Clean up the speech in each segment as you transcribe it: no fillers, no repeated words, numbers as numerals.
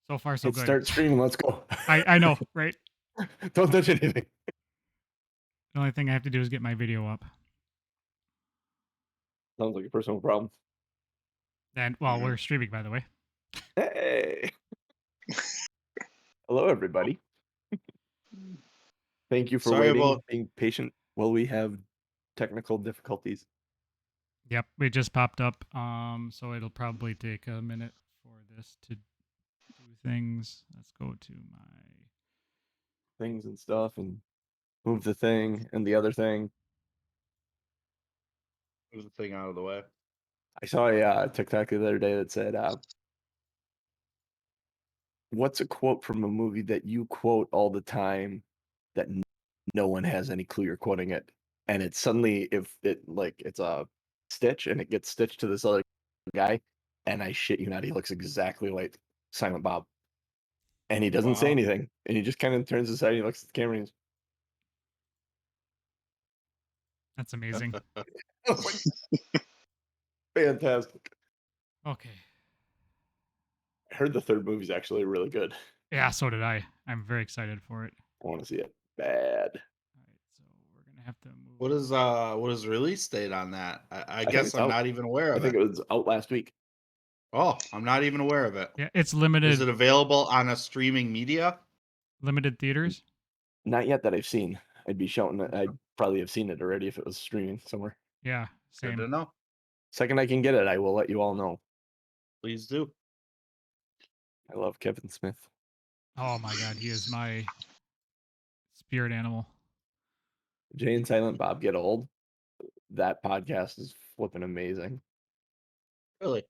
So far, so Hit good. start streaming. Let's go. I know, right? Don't touch anything. The only thing I have to do is get my video up. Sounds like a personal problem. And well, we're streaming, by the way. Hey. Hello, everybody. Thank you for Sorry waiting, about being patient while we have technical difficulties. Yep, it just popped up. So it'll probably take a minute for this to do things. Let's go to my Things and stuff and move the thing and the other thing. move the thing out of the way. I saw a TikTok the other day that said, what's a quote from a movie that you quote all the time that no one has any clue you're quoting it? And it's suddenly, if it like it's a stitch and it gets stitched to this other guy, and I shit you not, he looks exactly like Silent Bob. And he doesn't say Wow. anything. And he just kind of turns his head and he looks at the camera and That's amazing. he's fantastic. Okay. I heard the third movie's actually really good. Yeah, so did I. I'm very excited for it. I want to see it bad. All right, so we're gonna have to move. What is the release date on that? I think guess it's I'm out. not even aware I of think it. it was out last week. Oh, I'm not even aware of it. Yeah, it's Is limited. it available on a streaming media? Limited theaters. Not yet that I've seen. I'd be shouting it. I'd probably have seen it already if it was streaming somewhere. Yeah, Good to same. know. Second I can get it, I will let you all know. Please do. I love Kevin Smith. Oh my god, he is my spirit animal. Jay and Silent Bob Get Old. That podcast is flipping amazing. Really?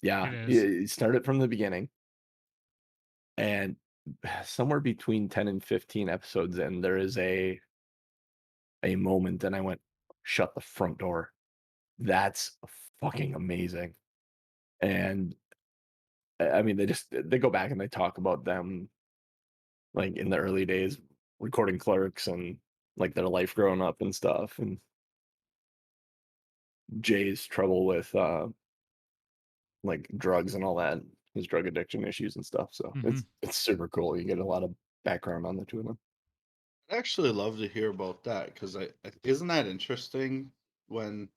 Yeah, It is. you start it from the beginning, and somewhere between 10 and 15 episodes in, there is a moment, and I went, "Shut the front door." That's fucking amazing. And I mean, they go back and they talk about them like in the early days recording Clerks and like their life growing up and stuff, and Jay's trouble with like drugs and all that, his drug addiction issues and stuff. So it's super cool. You get a lot of background on the two of them. I'd actually love to hear about that because isn't that interesting when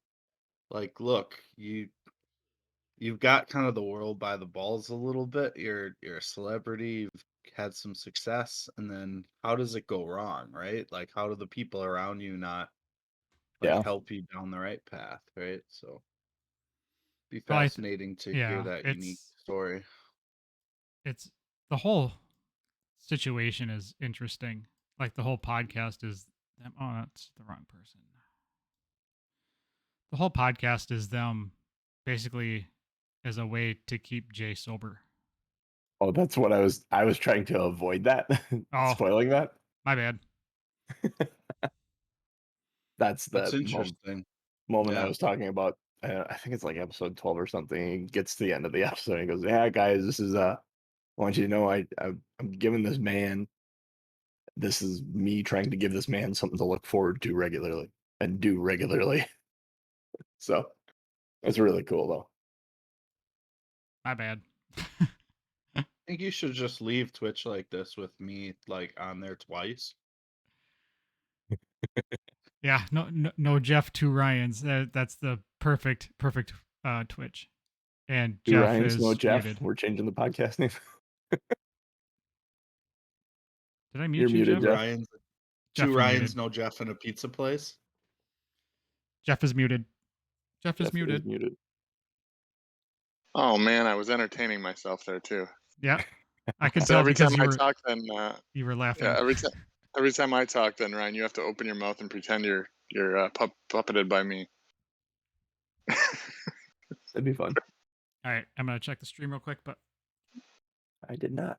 like look, you've got kind of the world by the balls a little bit. You're a celebrity, you've had some success, and then how does it go wrong, right? Like how do the people around you not like Yeah. help you down the right path, right? So be Well, fascinating to hear that unique story. It's the whole situation is interesting. Like the whole podcast is them. Oh, that's the wrong person. The whole podcast is them basically as a way to keep Jay sober. Oh, that's what I was trying to avoid that. Oh, spoiling that. My bad. That's interesting. Moment Yeah. I was talking about. I think it's like episode 12 or something. He gets to the end of the episode and he goes, "Yeah, guys, this is I want you to know I'm giving this man. This is me trying to give this man something to look forward to regularly and do regularly." So that's really cool, though. My bad. I think you should just leave Twitch like this with me like on there twice. Yeah, no Jeff, 2 Ryans. That's the perfect Twitch. And 2 Jeff Ryans, is no Jeff. muted. We're changing the podcast name. Did I mute You're you, muted, Jeff? Ryans, Jeff 2 is Ryans, muted. no Jeff in a pizza place. Jeff is muted. Jeff is Is muted. muted. Oh man, I was entertaining myself there too. Yeah, I can So tell every because time you I were talk, then you were laughing. yeah, every time I talk, then Ryan, you have to open your mouth and pretend you're puppeted by me. That'd be fun. All right, I'm gonna check the stream real quick, but I did not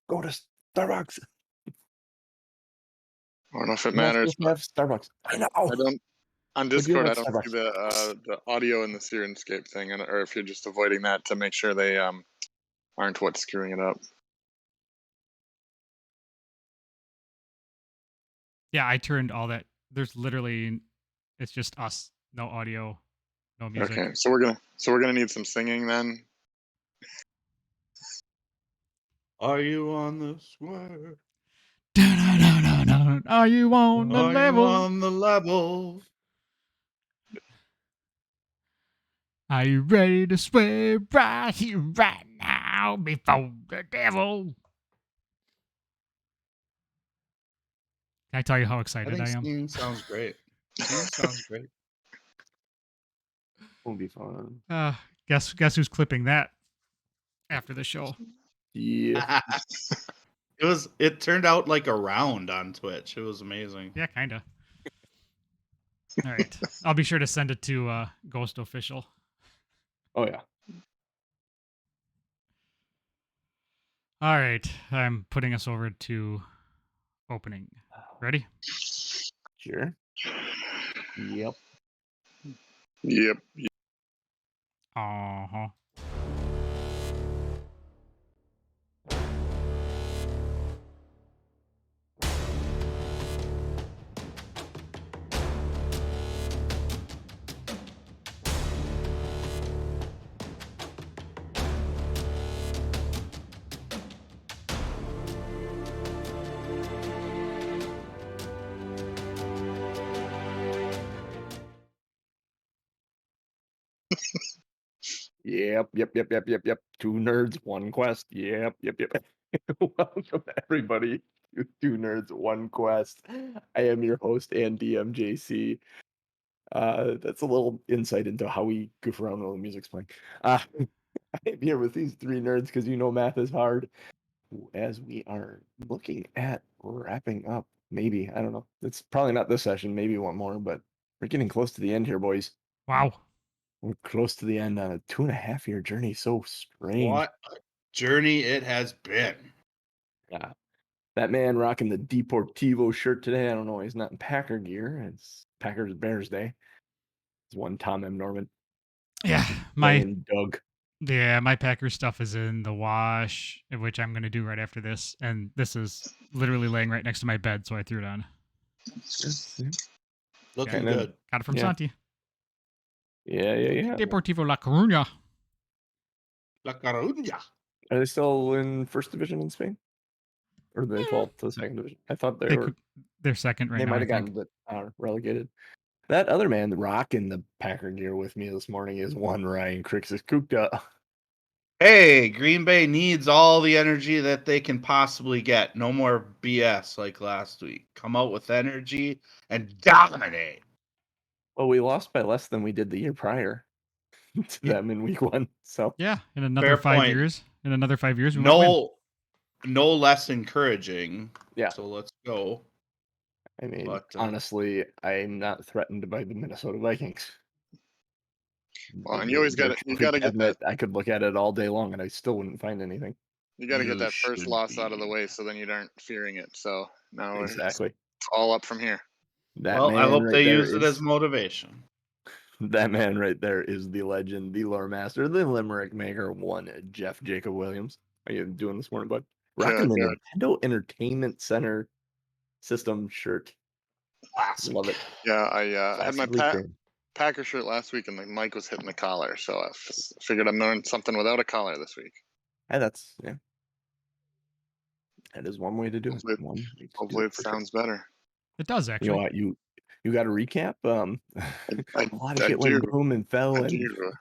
go to Starbucks. I don't know if it matters. Have Starbucks. I know. I don't. On Discord, I don't Starbucks? see the audio in the Sirenscape thing, or if you're just avoiding that to make sure they aren't what's screwing it up. yeah, I turned all that. There's literally, it's just us, no audio, no music. Okay, so we're gonna need some singing then. Are you on the square? Dun-dun-dun-dun-dun. Are you on the Are you level? on the level? Are you ready to swear right here, right now, before the devil? Can I tell you how I excited think I am? singing sounds great. Singing sounds great. Won't be fun. Guess who's clipping that after the show? Yeah. It turned out like a round on Twitch. It was amazing. Yeah, kinda. All right, I'll be sure to send it to Ghost Official. Oh yeah. All right, I'm putting us over to opening. Ready? Sure. Yep. Yep. Uh huh. Yep. Two nerds, one quest. Yep. Welcome everybody to Two Nerds, One Quest. I am your host and DM JC. That's a little insight into how we goof around while the music's playing. I am here with these three nerds because you know math is hard. As we are looking at wrapping up, maybe, I don't know. It's probably not this session, maybe one more, but we're getting close to the end here, boys. Wow. We're close to the end on a 2.5-year journey. So strange. What a journey it has been. Yeah. That man rocking the Deportivo shirt today. I don't know. He's not in Packer gear. It's Packers Bears Day. It's one Tom M. Norman. Yeah, Playing Doug. my Packers stuff is in the wash, which I'm gonna do right after this, and this is literally laying right next to my bed, so I threw it on. Looking Kinda- good. Got it from Yeah. Santi. Yeah. Deportivo La Coruña. La Coruña. Are they still in first division in Spain? Or did they fall to the second division? I thought They're second right they now, might I have think. gotten relegated. That other man rocking the Packer gear with me this morning is one Ryan Crixus Kukta. Hey, Green Bay needs all the energy that they can possibly get. No more BS like last week. Come out with energy and dominate. Well, we lost by less than we did the year prior to Yeah. them in week 1. So Yeah, in another Fair 5 point. years. In another 5 years, we might win. No less encouraging. Yeah. So let's go. I mean, But, honestly, I'm not threatened by the Minnesota Vikings. Well, and you always got to get that. I could look at it all day long and I still wouldn't find anything. You got to get You that first should loss out of the be. way, so then you aren't fearing it. So now Exactly. it's all up from here. That Well, I man hope right they there use it as is motivation. that man right there is the legend, the lore master, the limerick maker, one Jeff Jacob Williams. How you doing this morning, bud? Rocking Good, the good. Nintendo Entertainment Center system shirt. Classic. Love it. Yeah, I had my Classically trimmed. Packer shirt last week, and the mic was hitting the collar, so I figured I'm doing something without a collar this week. Hey, that is one way to do it. Hopefully, One way to do hopefully it for sure. sounds better. It does You know actually. what? You got a recap? I, A lot of I shit do. went boom and fell, I and do.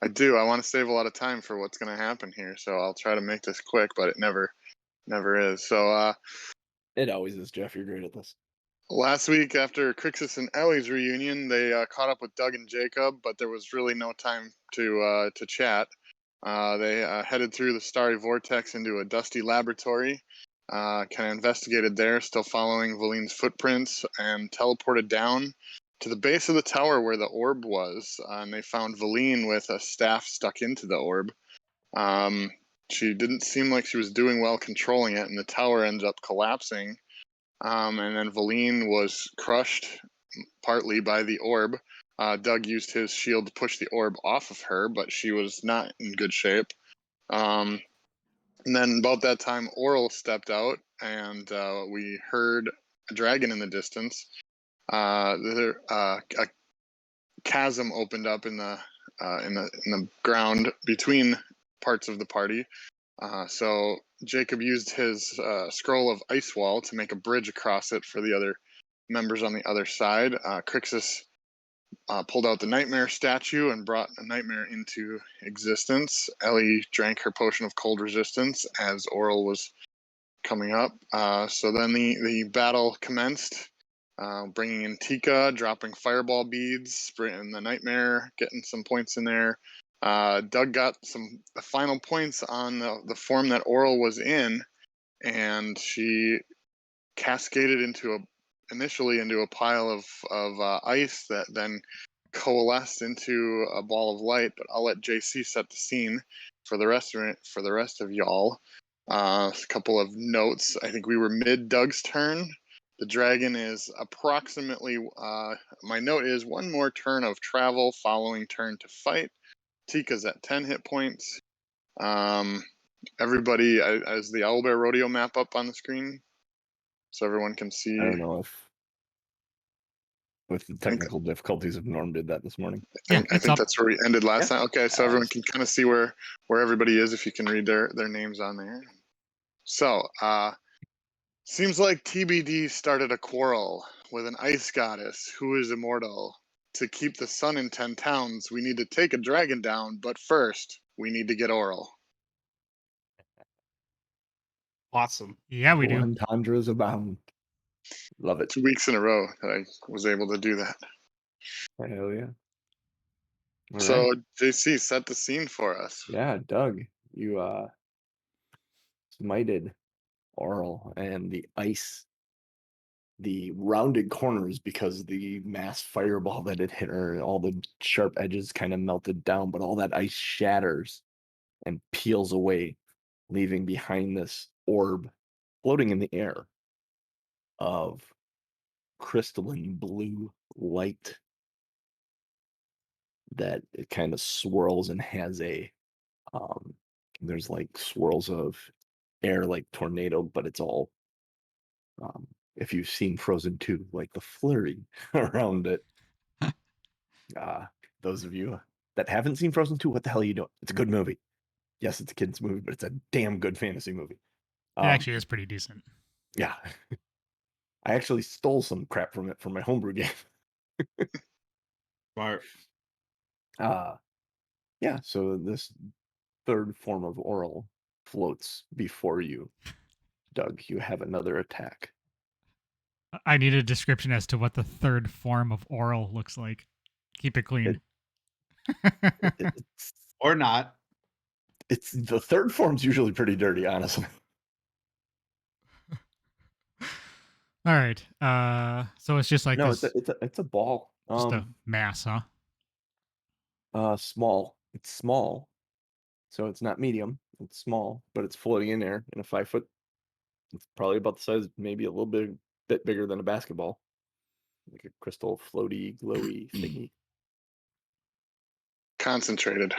I do. I want to save a lot of time for what's going to happen here, so I'll try to make this quick, but it never is. So it always is. Jeff, you're great at this. last week after Crixus and Ellie's reunion, they caught up with Doug and Jacob, but there was really no time to chat. They headed through the starry vortex into a dusty laboratory. Kind of investigated there, still following Valine's footprints, and teleported down to the base of the tower where the orb was. And they found Valine with a staff stuck into the orb. She didn't seem like she was doing well controlling it, and the tower ends up collapsing. And then Valine was crushed partly by the orb. Doug used his shield to push the orb off of her, but she was not in good shape. And then about that time, Auril stepped out, and we heard a dragon in the distance. A chasm opened up in the ground between parts of the party. So Jacob used his scroll of ice wall to make a bridge across it for the other members on the other side. Crixus pulled out the nightmare statue and brought a nightmare into existence. Ellie drank her potion of cold resistance as Auril was coming up. So then the battle commenced, bringing in Tika, dropping fireball beads, bringing the nightmare, getting some points in there. Doug got the final points on the form that Auril was in, and she cascaded initially into a pile of ice that then coalesced into a ball of light. But I'll let JC set the scene for the rest of y'all. A couple of notes. I think we were mid Doug's turn. The dragon is approximately. My note is one more turn of travel following turn to fight. Tika's at 10 hit points. Everybody, is the Owlbear Rodeo map up on the screen so everyone can see? I don't know if with the technical difficulties of Norm did that this morning. Yeah, I think that's where we ended last Yeah. time. Okay, so everyone can kind of see where everybody is if you can read their names on there. So, seems like TBD started a quarrel with an ice goddess who is immortal. To keep the sun in 10 towns, we need to take a dragon down, but first, we need to get Auril. Awesome. Yeah, we do. Entendres abound. Love it. 2 weeks in a row that I was able to do that. Hell yeah. All So, right. JC, set the scene for us. Yeah, Doug, you smited Auril, and the ice, the rounded corners, because the mass fireball that it hit her, all the sharp edges kind of melted down, but all that ice shatters and peels away, leaving behind this orb floating in the air of crystalline blue light that it kind of swirls and has there's like swirls of air like tornado, but it's all if you've seen Frozen 2, like the flurry around it. Those of you that haven't seen Frozen 2, what the hell are you doing? It's a good movie. Yes, it's a kid's movie, but it's a damn good fantasy movie. It actually is pretty decent. Yeah. I actually stole some crap from it for my homebrew game. Smart. Yeah, so this third form of Auril floats before you. Doug, you have another attack. I need a description as to what the third form of Auril looks like. Keep it clean. It's, Or not. it's the third form's usually pretty dirty, honestly. All right. So it's just like No, this, it's a ball. just a mass, huh? Small. It's small, so it's not medium. It's small, but it's floating in there in a 5 foot. It's probably about the size, maybe a little bit bigger than a basketball, like a crystal floaty, glowy thingy. Concentrated.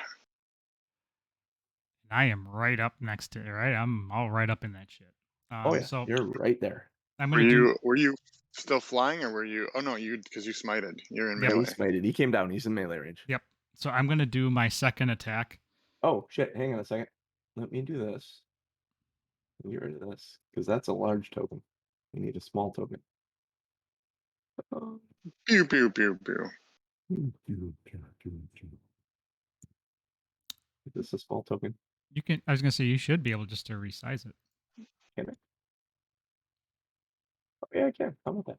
I am right up next to it, right? I'm all right up in that shit. Oh yeah, So you're right there. I'm Were gonna do. you still flying, or were you? Oh no, because you smited. You're in Yep. Yeah, he melee. smited. He came down. He's in melee range. Yep. So I'm gonna do my second attack. Oh shit! Hang on a second. Let me do this. Get rid of this because that's a large token. We need a small token. Pew pew pew pew. Is this a small token? You can. I was gonna say you should be able just to resize it. Can I? Oh, yeah, I can. How about that?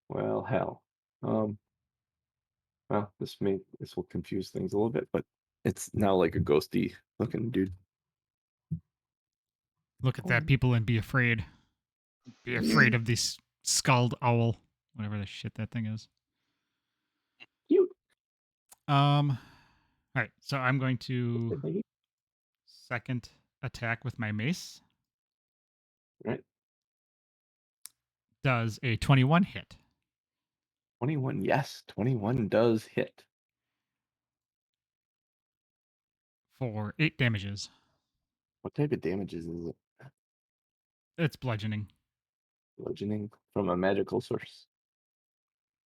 Well, hell. Well, this will confuse things a little bit, but it's now like a ghosty looking dude. Look at that, people, and be afraid. Be afraid of this skulled owl, whatever the shit that thing is. Cute. All right, so I'm going to second attack with my mace. Right. Does a 21 hit? 21, yes. 21 does hit. For 8 damages. What type of damages is it? It's bludgeoning. Bludgeoning from a magical source.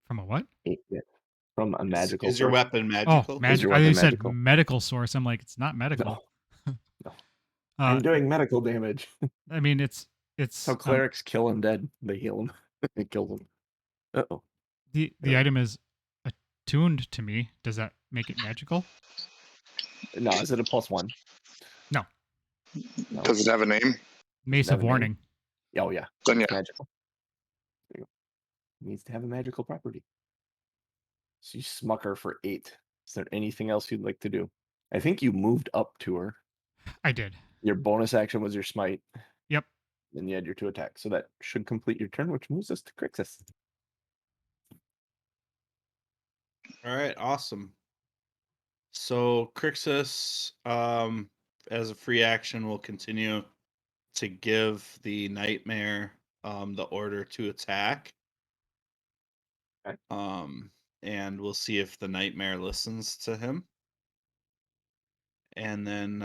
From a what? 8 hit. From a magical Is your source. weapon magical? Oh, magic. your I weapon said magical? medical source. I'm like, it's not medical. No. No. I'm Uh, doing medical damage. I mean, it's So clerics kill undead. They heal them. They kill them. Uh-oh. the item is attuned to me. Does that make it magical? No, is it a +1? No. No. Does it have a name? Mace have of a name? Warning. Oh, yeah. Then It's yeah. magical. There you go. It needs to have a magical property. So you smuck her for 8. Is there anything else you'd like to do? I think you moved up to her. I did. Your bonus action was your smite. Yep. Then you had your 2 attacks. So that should complete your turn, which moves us to Crixus. All right, awesome. So Crixus, as a free action, will continue to give the nightmare the order to attack. Okay. And we'll see if the nightmare listens to him. And then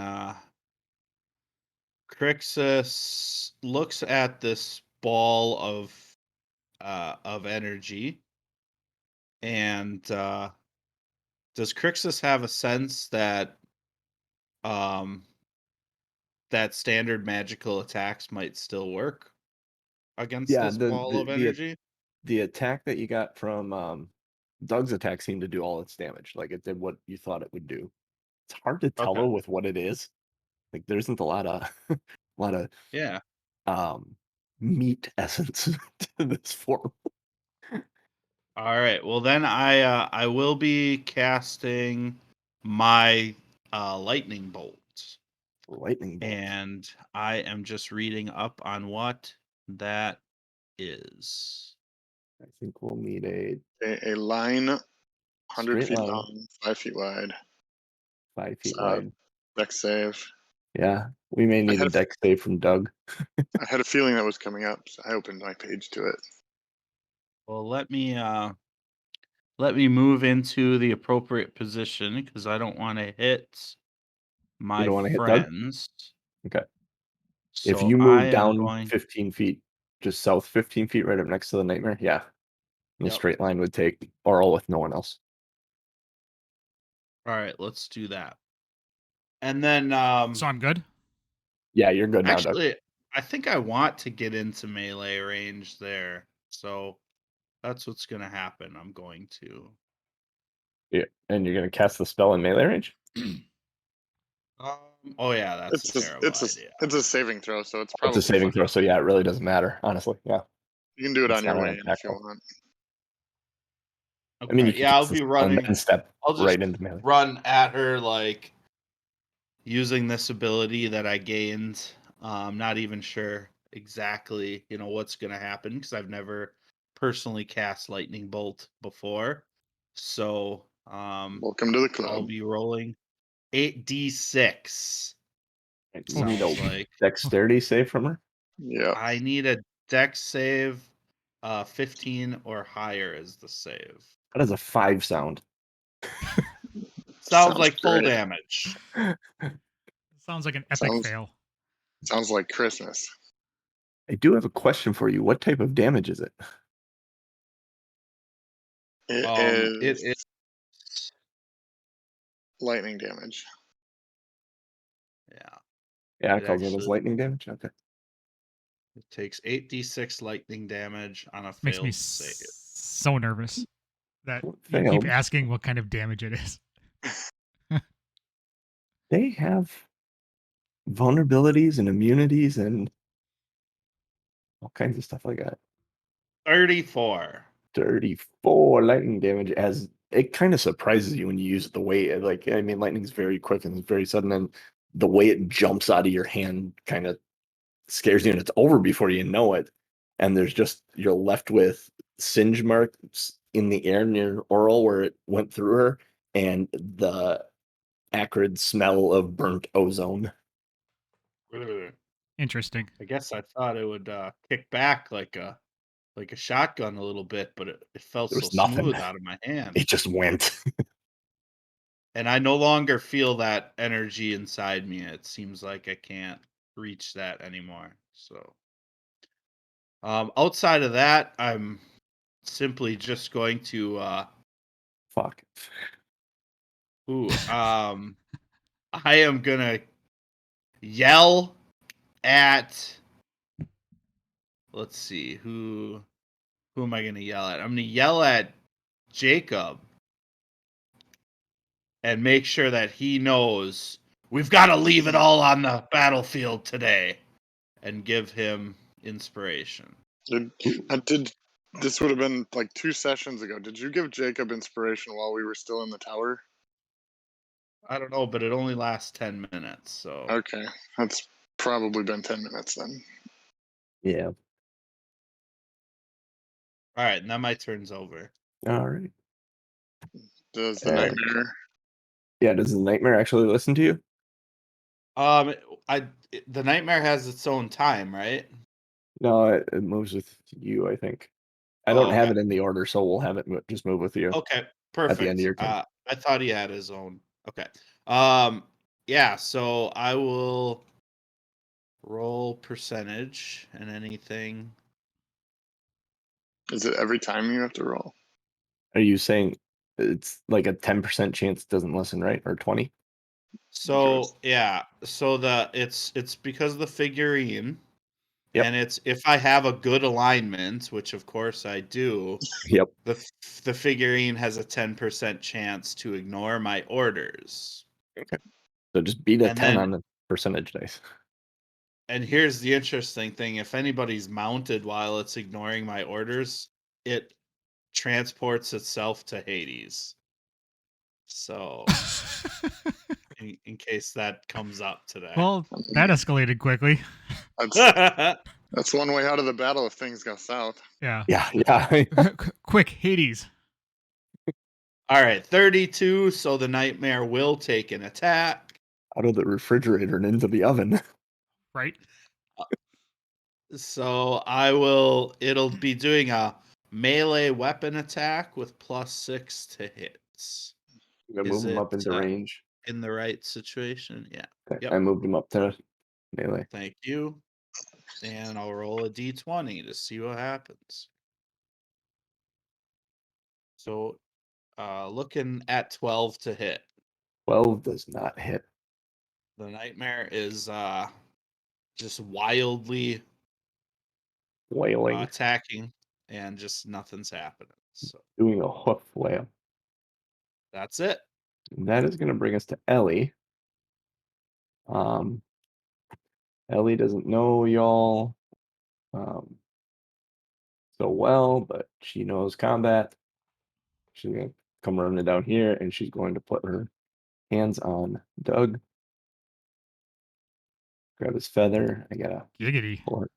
Crixus looks at this ball of energy, and does Crixus have a sense that that standard magical attacks might still work against Yeah, this ball of energy? the attack that you got from Doug's attack seemed to do all its damage. Like it did what you thought it would do. It's hard to tell Okay. though with what it is. Like there isn't a lot of lot of Yeah. meat essence to this form. All right. Well, then I will be casting my lightning bolt, Lightning bolt. and I am just reading up on what that is. I think we'll need a A line 100 straight feet line, long, 5 feet wide. 5 feet Uh, wide. Deck save. Yeah, we may need a had a- deck save from Doug. I had a feeling that was coming up, so I opened my page to it. Well, let me move into the appropriate position because I don't want to hit You my don't want to hit Doug? friends. Okay. If So you I move am down going. 15 feet, just south 15 feet, right up next to the nightmare, yeah. And a Yep. straight line would take Auril with no one else. All right, let's do that. And then So I'm good. Yeah, you're good now, Doug. actually, I think I want to get into melee range there. So that's what's going to happen. I'm going to. Yeah, and you're gonna cast the spell in melee range? Oh yeah, that's a terrible idea. It's a saving throw, so it's It's probably a saving fine. throw, so yeah, it really doesn't matter, honestly. Yeah. You can do it It's on your not an way in attack if you roll. want. I mean, you Okay, can yeah, I'll cast the be spell and running. then step I'll just right into melee. run at her like using this ability that I gained. Not even sure exactly, what's going to happen because I've never personally cast lightning bolt before. So, Welcome to the I'll club. be rolling 8d6. You need Sounds a like dexterity save from her? Yeah. I need a dex save. 15 or higher is the save. How does a 5 sound? Sounds like full great. damage. Sounds like an epic fail. Sounds like Christmas. I do have a question for you. What type of damage is it? It is It lightning damage. Yeah. Yeah, it It calls it as actually lightning damage? Okay. It takes 8d6 lightning damage on a Makes me failed save. so nervous that Well, you keep failed. asking what kind of damage it is. They have vulnerabilities and immunities and all kinds of stuff like that. 34. 34 lightning damage, as it kind of surprises you when you use it the way it, like, I mean, lightning's very quick and it's very sudden, and the way it jumps out of your hand kind of scares you, and it's over before you know it. And you're left with singe marks in the air near Auril where it went through her, and the acrid smell of burnt ozone. Interesting. I guess I thought it would kick back like a shotgun a little bit, but it felt There so was nothing. smooth out of my hand. It just went. And I no longer feel that energy inside me. It seems like I can't reach that anymore. So outside of that, I'm simply just going to Fuck. I am gonna yell at. Let's see, who am I gonna yell at? I'm gonna yell at Jacob and make sure that he knows we've got to leave it all on the battlefield today, and give him inspiration. Did this would have been like 2 sessions ago? Did you give Jacob inspiration while we were still in the tower? I don't know, but it only lasts 10 minutes, so. Okay, that's probably been 10 minutes then. Yeah. All right, now my turn's over. All right. Does the nightmare? Yeah. Does the nightmare actually listen to you? The nightmare has its own time, right? No, it moves with you, I think. I don't have it in the order, so we'll have it just move with you. Okay, At the end of perfect. your turn. I thought he had his own. Okay. Yeah, so I will roll percentage and anything. Is it every time you have to roll? Are you saying it's like a 10% chance it doesn't listen, right? Or 20? So yeah, so it's because of the figurine. Yep. And it's if I have a good alignment, which of course I do, Yep. the figurine has a 10% chance to ignore my orders. Okay. So just beat a And 10 then- on the percentage dice. And here's the interesting thing: if anybody's mounted while it's ignoring my orders, it transports itself to Hades. So, in case that comes up today. Well, that escalated quickly. That's one way out of the battle if things go south. Yeah. Yeah. Quick, Hades. All right, 32. So the nightmare will take an attack. Out of the refrigerator and into the oven. Right. So it'll be doing a melee weapon attack with +6 to hits. I'm gonna move him up into range. In the right situation? Yeah. Okay. Yep. I moved him up to melee. Thank you. And I'll roll a d20 to see what happens. So looking at 12 to hit. 12 does not hit. The nightmare is just wildly Wailing. attacking, and just nothing's happening. So Doing a hoof flail. that's it. And that is gonna bring us to Ellie. Ellie doesn't know y'all so well, but she knows combat. She's gonna come running down here, and she's going to put her hands on Doug. Grab his feather. I gotta Giggity. pull her.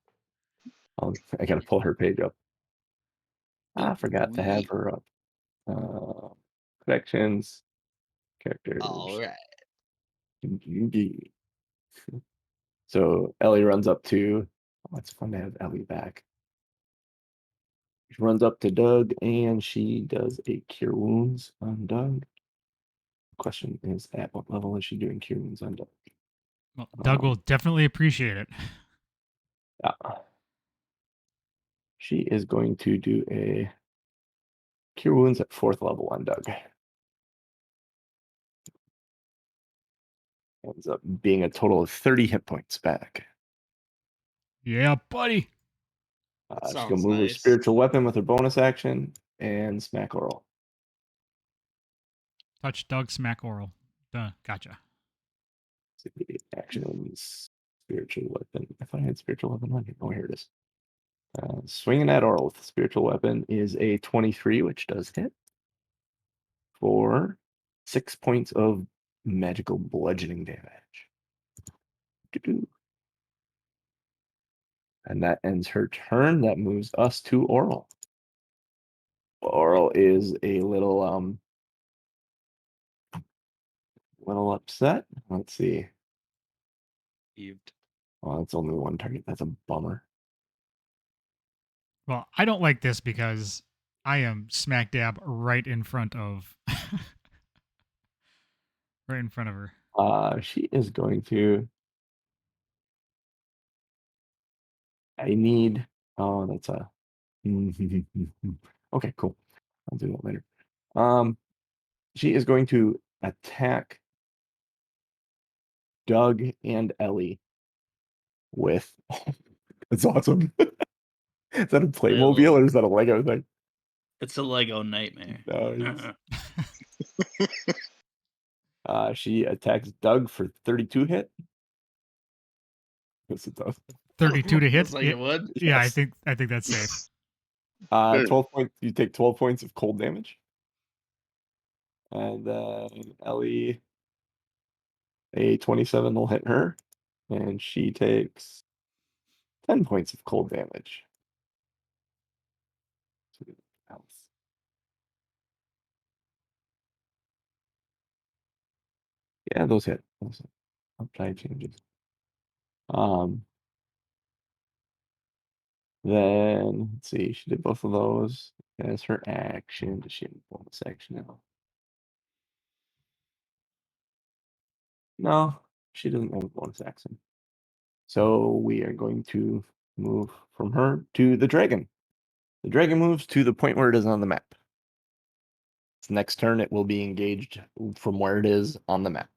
I gotta pull her page up. I forgot to have her up. Collections, characters. All right. So Ellie runs up to. Oh, it's fun to have Ellie back. She runs up to Doug and she does a cure wounds on Doug. Question is, at what level is she doing cure wounds on Doug? Well, Doug will definitely appreciate it. Yeah. She is going to do a cure wounds at 4th level on Doug. Ends up being a total of 30 hit points back. Yeah, buddy. She's gonna move her spiritual weapon with her bonus action and smack Auril. Touch Doug, smack Auril. Duh, gotcha. Actions, spiritual weapon. If I had spiritual weapon on here, oh, here it is. Swinging at Auril with the spiritual weapon is a 23, which does hit for 6 points of magical bludgeoning damage. And that ends her turn. That moves us to Auril. Auril is a little upset. Let's see. Oh, that's only one target. That's a bummer. Well, I don't like this because I am smack dab right in front of right in front of her. She is going to. I need. Oh, that's a. Okay, cool. I'll do that later. She is going to attack Doug and Ellie with. That's awesome. Is that a Playmobil or is that a Lego thing? It's a Lego nightmare. Nice. She attacks Doug for 32 hit. Yes, it does. 32 to hit. Just like it would. Yeah, Yes. I think that's safe. 12 points. You take 12 points of cold damage. And then Ellie, a 27 will hit her, and she takes 10 points of cold damage. Yeah, those hit. Apply changes. Then let's see, she did both of those as her action. Does she have a bonus action now? No, she doesn't have a bonus action. So we are going to move from her to the dragon. The dragon moves to the point where it is on the map. Its next turn, it will be engaged from where it is on the map.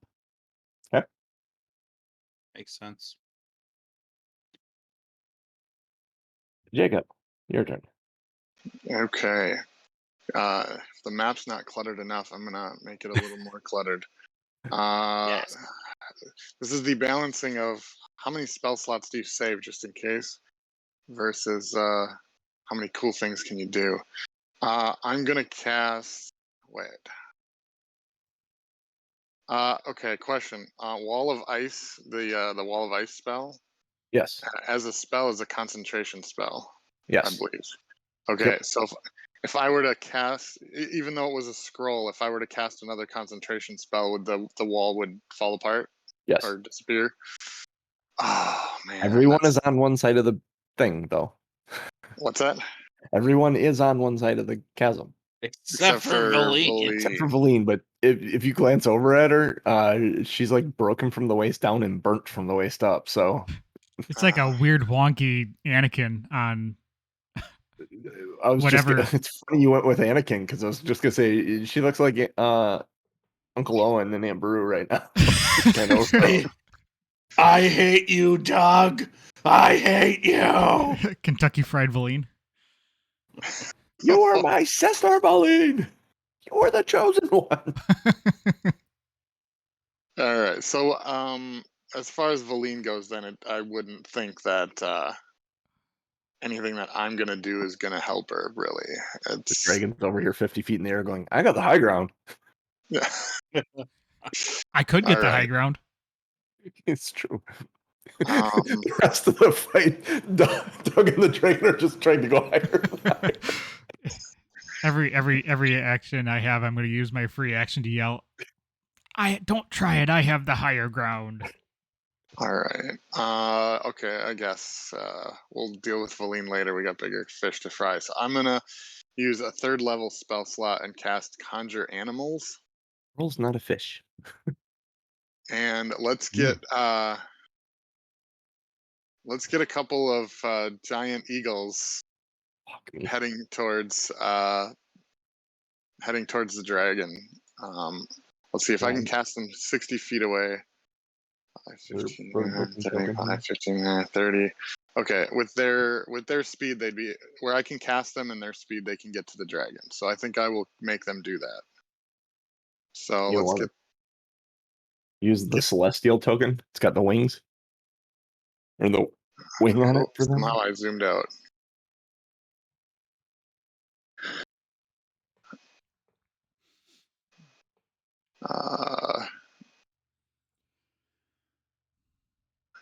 Okay. Makes sense. Jacob, your turn. Okay. If the map's not cluttered enough, I'm gonna make it a little more cluttered. Yes. This is the balancing of how many spell slots do you save just in case versus how many cool things can you do. I'm gonna cast. Wait. Okay. Question. Wall of Ice. The Wall of Ice spell. Yes. As a spell, is a concentration spell. Yes. I believe. Okay. So if I were to cast, even though it was a scroll, if I were to cast another concentration spell, would the wall would fall apart? Yes. Or disappear? Oh man. Everyone is on one side of the thing, though. What's that? Everyone is on one side of the chasm. Except for Valine. Except for Valine, but if you glance over at her, she's like broken from the waist down and burnt from the waist up. So It's like a weird wonky Anakin on I was whatever. It's funny you went with Anakin because I was just gonna say she looks like Uncle Owen and Aunt Beru right now. Kind of. I hate you, Doug. I hate you. Kentucky Fried Valine. You are my sister, Valine. You are the chosen one. All right. So, as far as Valine goes, then I wouldn't think that anything that I'm gonna do is gonna help her. Really, The dragon's over here 50 feet in the air going, I got the high ground. Yeah. I could get the high ground. It's true. The rest of the fight, Doug and the dragon are just trying to go higher and higher. Every action I have, I'm going to use my free action to yell, "I don't try it. I have the higher ground." All right. Okay. I guess we'll deal with Valine later. We got bigger fish to fry. So I'm gonna use a 3rd level spell slot and cast Conjure Animals. Roll's not a fish. And let's get a couple of giant eagles heading towards the dragon. Let's see if I can cast them 60 feet away. 15, 35, 15, 30. Okay, with their speed, they'd be where I can cast them, and their speed, they can get to the dragon. So I think I will make them do that. So let's use the celestial token. It's got the wings. Or the wing on it for them. Somehow I zoomed out.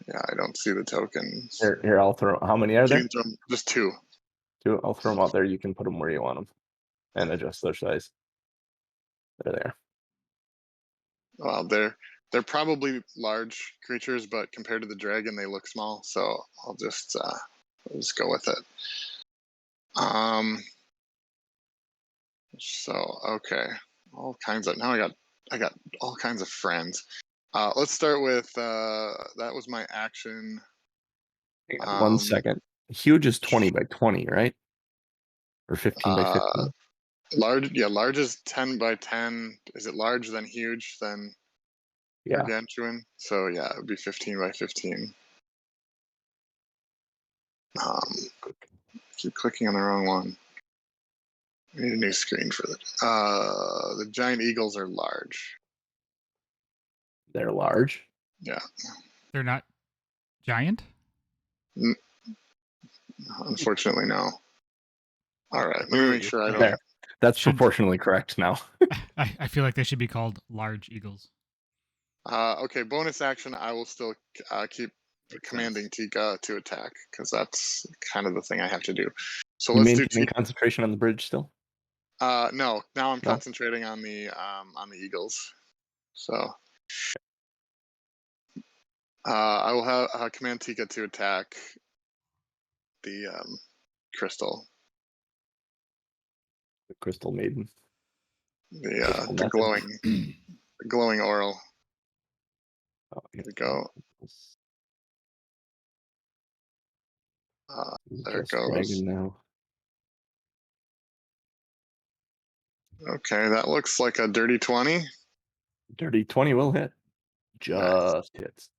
Yeah, I don't see the tokens. Here, I'll throw. How many are there? Just 2. 2. I'll throw them out there. You can put them where you want them, and adjust their size. They're there. Well, they're probably large creatures, but compared to the dragon, they look small. So I'll just go with it. So okay, all kinds of. Now I got all kinds of friends. Let's start with that was my action. Hang on 1 second. Huge is 20 by 20, right? Or 15 by 15. Large, yeah, large is 10 by 10. Is it large then huge then? Yeah. gargantuan. So yeah, it would be 15 by 15. Keep clicking on the wrong one. I need a new screen for that. The giant eagles are large. They're large. Yeah. They're not giant? Unfortunately, no. All right, let me make sure I don't. There. That's Shouldn't- proportionally correct now. I feel like they should be called large eagles. Okay, bonus action. I will still keep commanding Tika to attack because that's kind of the thing I have to do. So You let's do maintaining concentration on the bridge still? no. Now I'm No? concentrating on the eagles. So I will have command Tika to attack the crystal, The Crystal Maiden. the glowing Auril. Oh, Here we go. There it Just goes. dragon now. Okay, that looks like a dirty 20. Dirty 20 will hit. Just hits.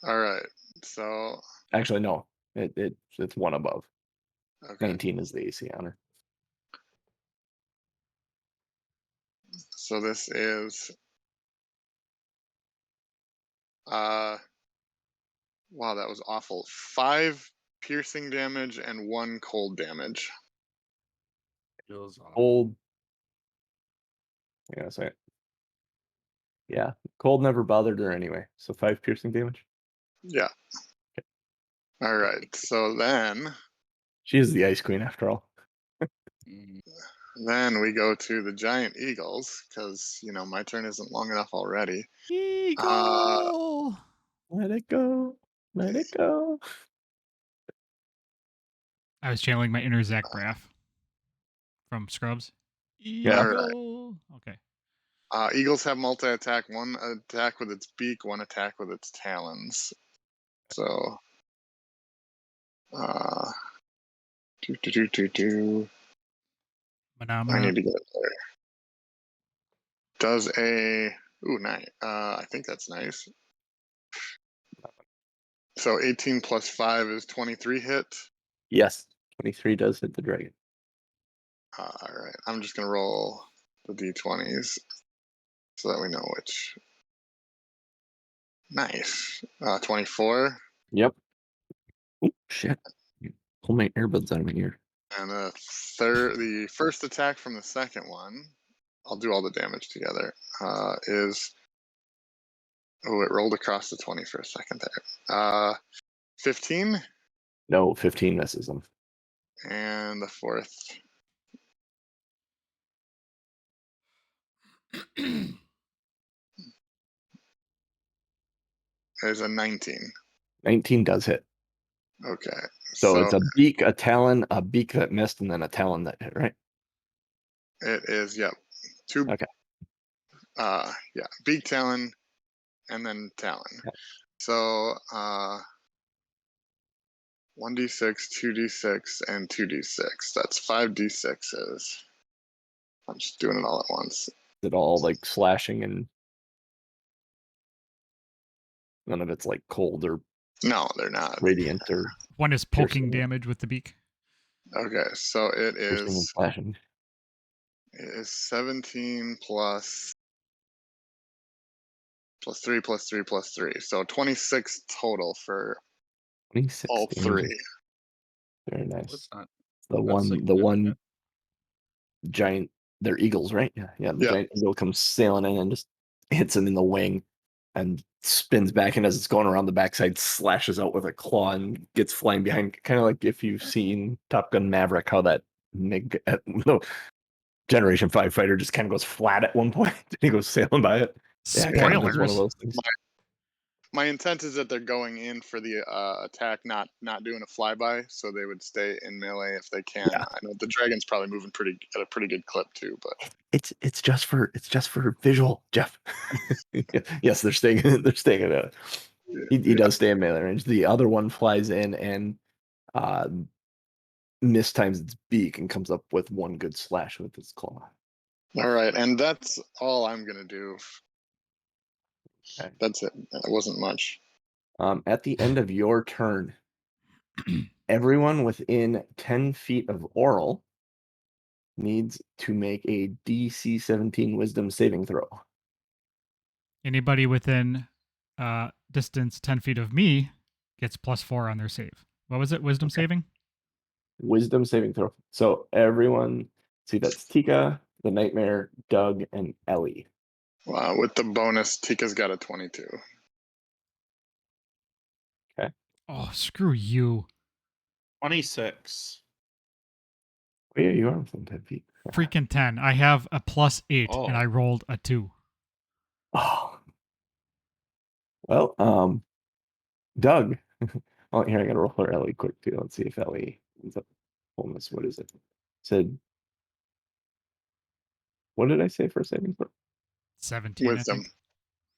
All right. So Actually, no. It's one above. okay. 19 is the AC on her. So this is wow, that was awful. 5 piercing damage and 1 cold damage. Cold. Yeah, say it. Yeah, cold never bothered her anyway. So 5 piercing damage. Yeah. All right. So then She is the Ice Queen after all. we go to the giant eagles because my turn isn't long enough already. Eagle! Let it go. Let it go. I was channeling my inner Zach Braff from Scrubs. Yeah. Eagle! Okay. Eagles have multi-attack, 1 attack with its beak, 1 attack with its talons. So I Phenomena. need to get it there. Does a nice. I think that's nice. So 18 plus 5 is 23 hit. Yes. 23 does hit the dragon. All right. I'm just gonna roll the d20s so that we know which. Nice. 24. Yep. Oh shit. Pull my earbuds out of my ear. And the first attack from the second one, I'll do all the damage together, is, it rolled across the 20 for a second there. 15. No, 15 misses them. And the fourth, is a 19. 19 does hit. Okay. So it's a beak, a talon, a beak that missed, and then a talon that hit, right? It is, yep. 2. Okay. Yeah. Beak, talon, and then talon. Yep. So 1d6, 2d6, and 2d6. That's 5d6s. I'm just doing it all at once. Is it all like slashing and none of it's like cold or No, they're not. radiant or One is poking piercing. damage with the beak. Okay, so it piercing and is slashing? 17 plus 3 plus 3 plus 3. So 26 total for 26 all damage. 3. Very nice. That's not. The That's one giant, they're eagles, right? Yeah. The Yeah. giant eagle comes sailing in and just hits him in the wing and spins back, and as it's going around the backside, slashes out with a claw and gets flying behind. Kind of like if you've seen Top Gun Maverick, how that no, Generation 5 fighter just kind of goes flat at one point. He goes sailing by it. Yeah, it kind of does one of Spoilers. those things. My intent is that they're going in for the attack, not doing a flyby, so they would stay in melee if they can. Yeah. I know the dragon's probably moving at a pretty good clip too, but It's just for visual, Jeff. Yes, they're staying at it. He does stay in melee range. The other one flies in and mistimes its beak and comes up with one good slash with its claw. all right, and that's all I'm gonna do. Okay. That's it. That wasn't much. At the end of your turn, everyone within 10 feet of Auril needs to make a DC 17 Wisdom saving throw. Anybody within distance 10 feet of me gets +4 on their save. What was it? Wisdom saving? Wisdom saving throw. So everyone, see, that's Tika, the Nightmare, Doug, and Ellie. Wow, with the bonus, Tika's got a 22. Oh, screw you. 26. Oh, yeah, you are within 10 feet. Freaking 10. I have a +8 and I rolled a 2. Oh. Well, Doug. Oh, here, I gotta roll for Ellie quick too. Let's see if Ellie ends up bonus. What is it? Said, what did I say for saving throw? 17, I Wisdom. think.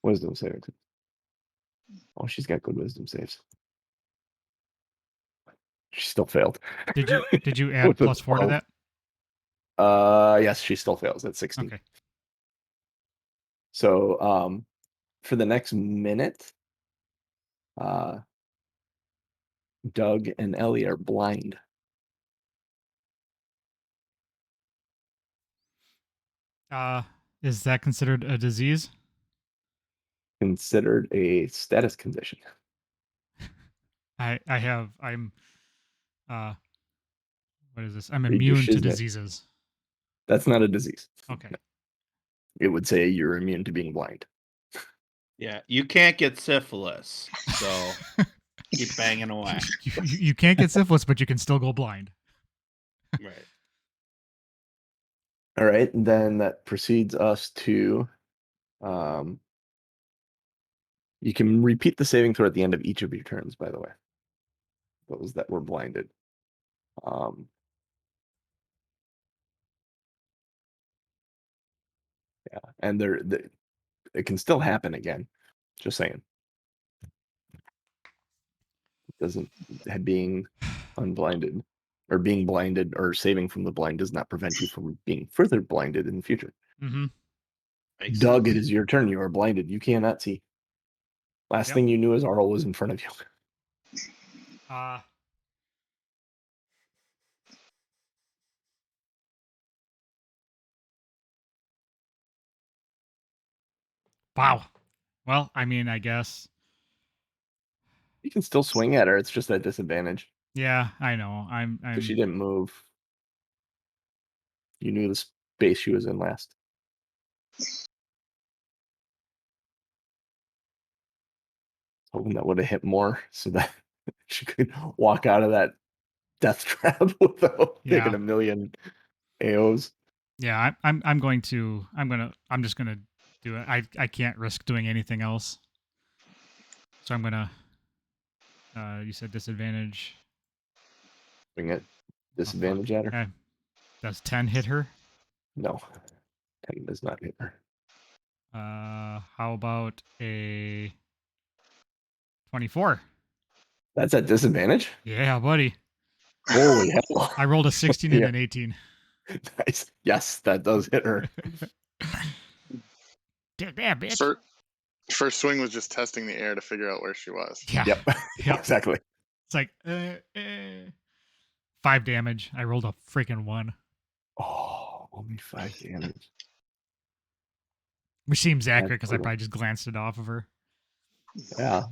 Wisdom saving. Oh, she's got good wisdom saves. She still failed. Did you add With a +4 to 12. that? Yes, she still fails at 16. Okay. So, for the next minute, Doug and Ellie are blind. Is that considered a disease? Considered a status condition. I'm what is this? I'm Read your immune to shiznit. diseases. That's not a disease. Okay. It would say you're immune to being blind. Yeah, you can't get syphilis, so keep banging away. You can't get syphilis, but you can still go blind. Right. All right, and then that proceeds us to you can repeat the saving throw at the end of each of your turns, by the way. Those that were blinded. Yeah, and it can still happen again. Just saying. It doesn't being unblinded or being blinded or saving from the blind does not prevent you from being further blinded in the future. Mm-hmm. Makes Doug, sense. it is your turn. You are blinded. You cannot see. Last Yep. thing you knew is Auril was in front of you. Wow. Well, I mean, I guess. You can still swing at her. It's just at disadvantage. Yeah, I know. I'm Because she didn't move. You knew the space she was in last. Hoping that would have hit more so that she could walk out of that death trap without taking a million AOs. Yeah, I'm just gonna do it. I can't risk doing anything else. So I'm gonna you said disadvantage. Bring it disadvantage at her. Okay. Does 10 hit her? No. 10 does not hit her. How about a 24? That's at disadvantage? Yeah, buddy. Holy hell. I rolled a 16 and an 18. Nice. Yes, that does hit her. Damn, bitch. First swing was just testing the air to figure out where she was. Yeah. Yep. Exactly. It's like 5 damage. I rolled a freaking 1. Oh, only 5 damage. Which seems accurate That's because I brutal. probably just glanced it off of her. Yeah.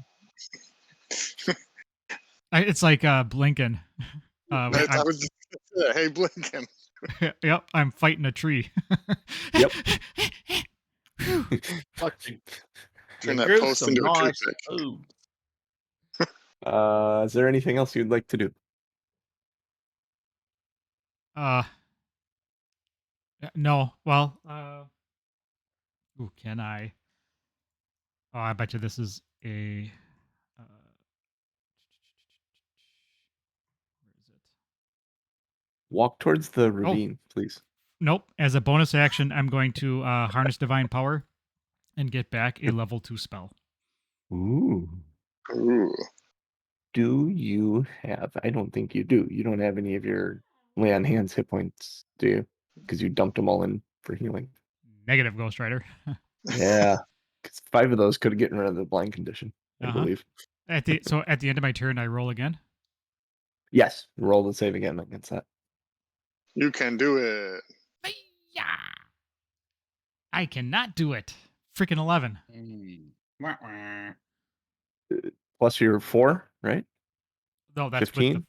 It's like Blinken. I was just gonna say, hey, Blinken. Yep, I'm fighting a tree. Yep. Turn that post into a toothpick. Is there anything else you'd like to do? No. Well, ooh, can I? Oh, I bet you this is a. Where is it? Walk towards the ravine, please. Nope. As a bonus action, I'm going to harness divine power and get back a level 2 spell. Ooh. Do you have? I don't think you do. You don't have any of your lay on hands hit points, do you? Because you dumped them all in for healing. Negative, Ghost Rider. Yeah. Because 5 of those could have gotten rid of the blind condition, I Uh-huh. believe. At the end of my turn, I roll again. Yes, roll the save again against that. You can do it. Yeah. I cannot do it. Freaking 11. Wah, wah. Plus your 4, right? No, that's 15?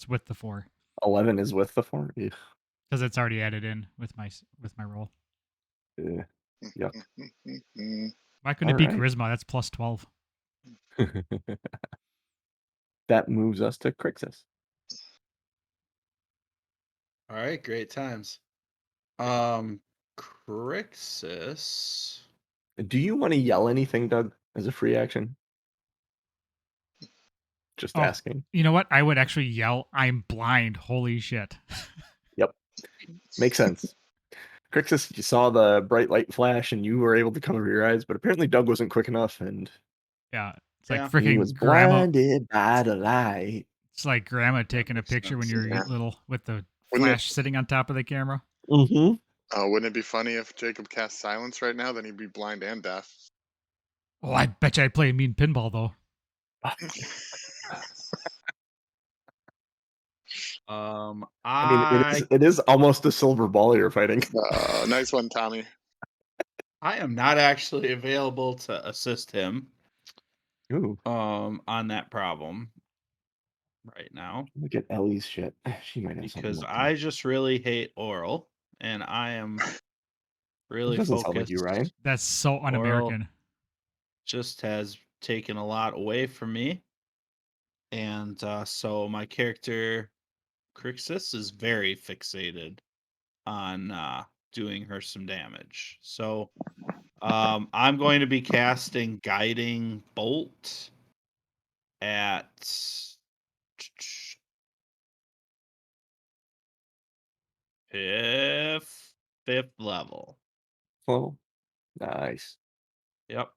with the 4 11 is with the 4. Ugh. because it's already added in with my roll. Yuck. Why couldn't it be Alright. charisma? That's plus 12. That moves us to Crixus. All right, great times. Crixus. Do you want to yell anything, Doug, as a free action? Just Oh, asking. you know what? I would actually yell, "I'm blind." Holy shit. Yep. Makes sense. Crixus, you saw the bright light flash and you were able to cover your eyes, but apparently Doug wasn't quick enough and Yeah. It's like Yeah. he freaking was grandma. blinded by the light. It's like grandma taking a makes picture when sense. you're Yeah. little with the Wouldn't it, flash sitting on top of the camera. Mm-hmm. wouldn't it be funny if Jacob cast silence right now? Then he'd be blind and deaf. Oh, I bet you I'd play mean pinball though. I mean, it is almost a silver ball you're fighting. Nice one, Tommy. I am not actually available to assist him Ooh, on that problem right now look at Ellie's shit. She might have something. because up I just really hate Auril, and I am there. really It doesn't focused. sound like you, Ryan. That's so un-American. Just has taken a lot away from me, and so my character Crixus is very fixated on doing her some damage. So I'm going to be casting Guiding Bolt at fifth level. Oh, nice. Yep.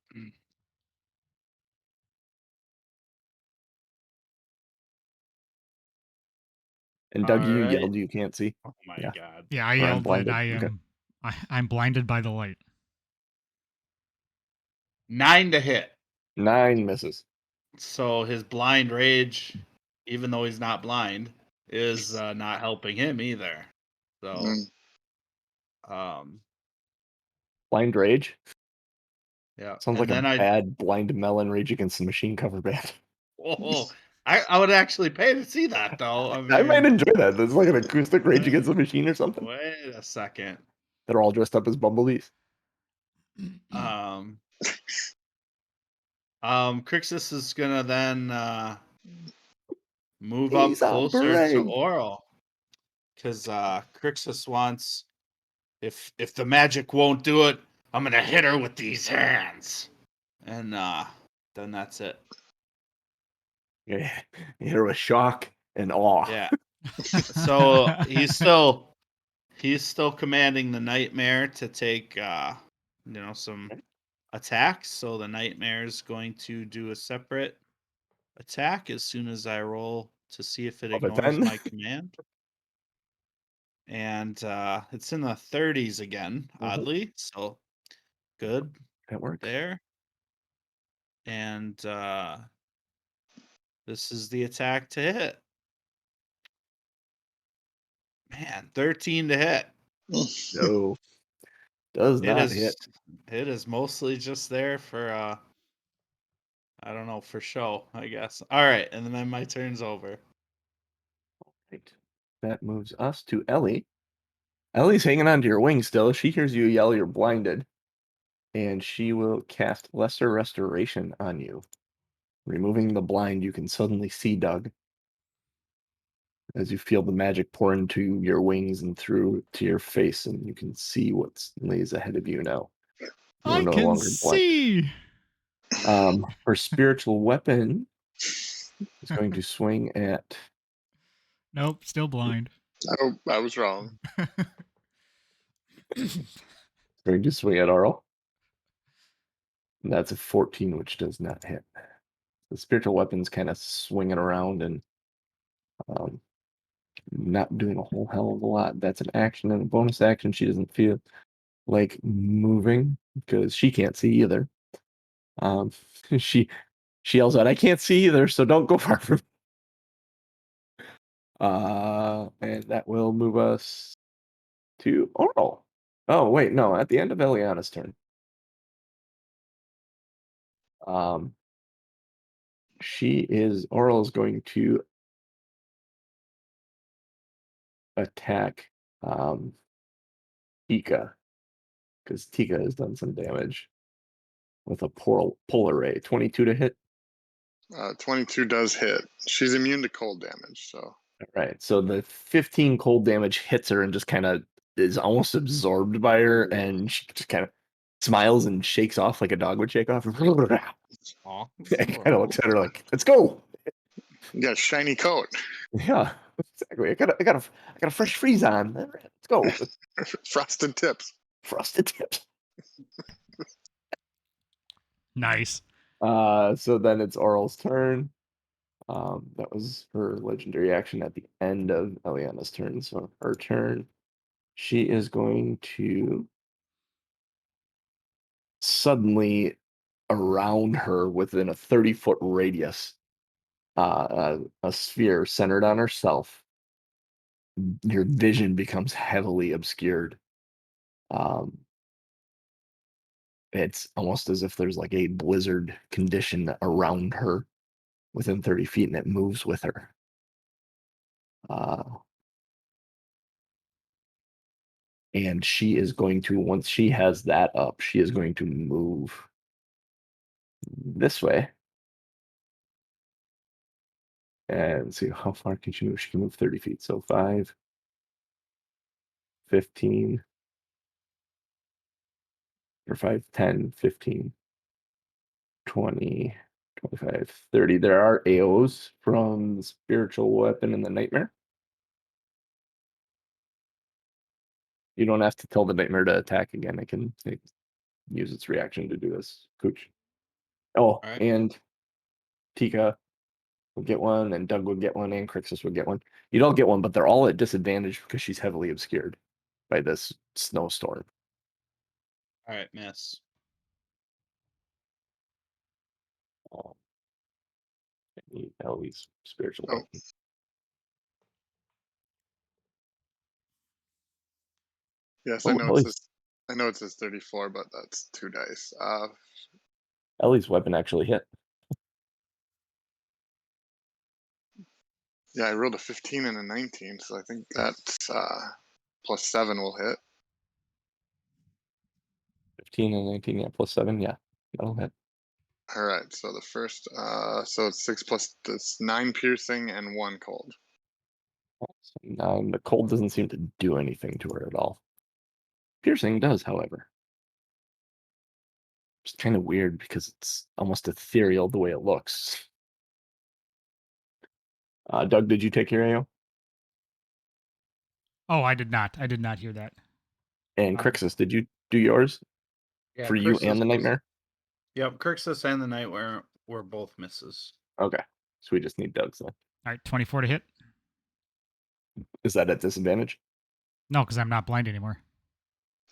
And Doug, you Alright. yelled you can't see. Oh my Yeah. god. Yeah, I Or I'm yelled that blinded. I Okay. am I'm blinded by the light. 9 to hit. 9 misses. So his blind rage, even though he's not blind, is not helping him either. So Blind Rage? yeah. Sounds And like a then bad Blind Melon Rage Against the Machine cover band. I would actually pay to see that though. I might enjoy that. There's like an acoustic Rage Against the Machine or something. Wait a second. They're all dressed up as bumblebees. Crixus is gonna then move He's up on closer to parade. Auril. Because Crixus wants if the magic won't do it, I'm gonna hit her with these hands. And then that's it. Yeah. You hear a shock and awe. Yeah. So he's still commanding the nightmare to take some attacks. So the nightmare is going to do a separate attack as soon as I roll to see if it Of a ignores 10? my command. And it's in the 30s again, oddly. So good That works. there. And this is the attack to hit. Man, 13 to hit. No. Does not hit. It is mostly just there for I don't know, for show, I guess. All right, and then my turn's over. Right. That moves us to Ellie. Ellie's hanging onto your wing still. She hears you yell you're blinded. And she will cast Lesser Restoration on you. Removing the blind, you can suddenly see Doug. As you feel the magic pour into your wings and through to your face, and you can see what lays ahead of you now. You are I no can longer blind. see. Her spiritual weapon is going to swing at. Nope, still blind. Oh, I was wrong. Going to swing at Auril. And that's a 14, which does not hit. The spiritual weapon's kind of swinging around and not doing a whole hell of a lot. That's an action and a bonus action. She doesn't feel like moving because she can't see either. She yells out, "I can't see either, so don't go far from me." And that will move us to Auril. Oh, wait, no, at the end of Eliana's turn. Auril is going to attack Tika, because Tika has done some damage with a polar ray. 22 to hit. 22 does hit. She's immune to cold damage, so. All right, so the 15 cold damage hits her and just kind of is almost absorbed by her, and she just kind of smiles and shakes off like a dog would shake off. Aw, It kind of looks at her like, "Let's go." You got a shiny coat. Yeah, exactly. I got a fresh freeze on. All right, let's go. Frosted tips. Frosted tips. Nice. So then it's Auril's turn. That was her legendary action at the end of Eliana's turn. So her turn, she is going to suddenly around her within a 30-foot radius, a sphere centered on herself. Your vision becomes heavily obscured. It's almost as if there's like a blizzard condition around her within 30 feet, and it moves with her. And she is going to, once she has that up, she is going to move this way. And see, how far can she move? She can move 30 feet. So 5, 15, or 5, 10, 15, 20, 25, 30. There are AOs from the spiritual weapon and the nightmare. You don't have to tell the nightmare to attack again. It can use its reaction to do this. Cooch. Oh, right. and Tika would get one, and Doug would get one, and Crixus would get one. You don't get one, but they're all at disadvantage because she's heavily obscured by this snowstorm. All right, miss. I need Ellie's spiritual Oh. weapon. Yes, Oh, I know Ellie's, it says 34, but that's 2 dice. Ellie's weapon actually hit. Yeah, I rolled a 15 and a 19, so I think that's plus 7 will hit. 15 and 19, yeah, plus 7, yeah, that'll hit. All right, so the first, so it's 6 plus, it's 9 piercing and 1 cold. So 9. The cold doesn't seem to do anything to her at all. Piercing does, however. It's kind of weird because it's almost ethereal the way it looks. Doug, did you take your AO? Oh, I did not. I did not hear that. And Crixus, did you do yours? Yeah, For you and the nightmare? Yep, Crixus and the nightmare were both misses. Okay. So we just need Doug's then. All right, 24 to hit. Is that at disadvantage? No, because I'm not blind anymore.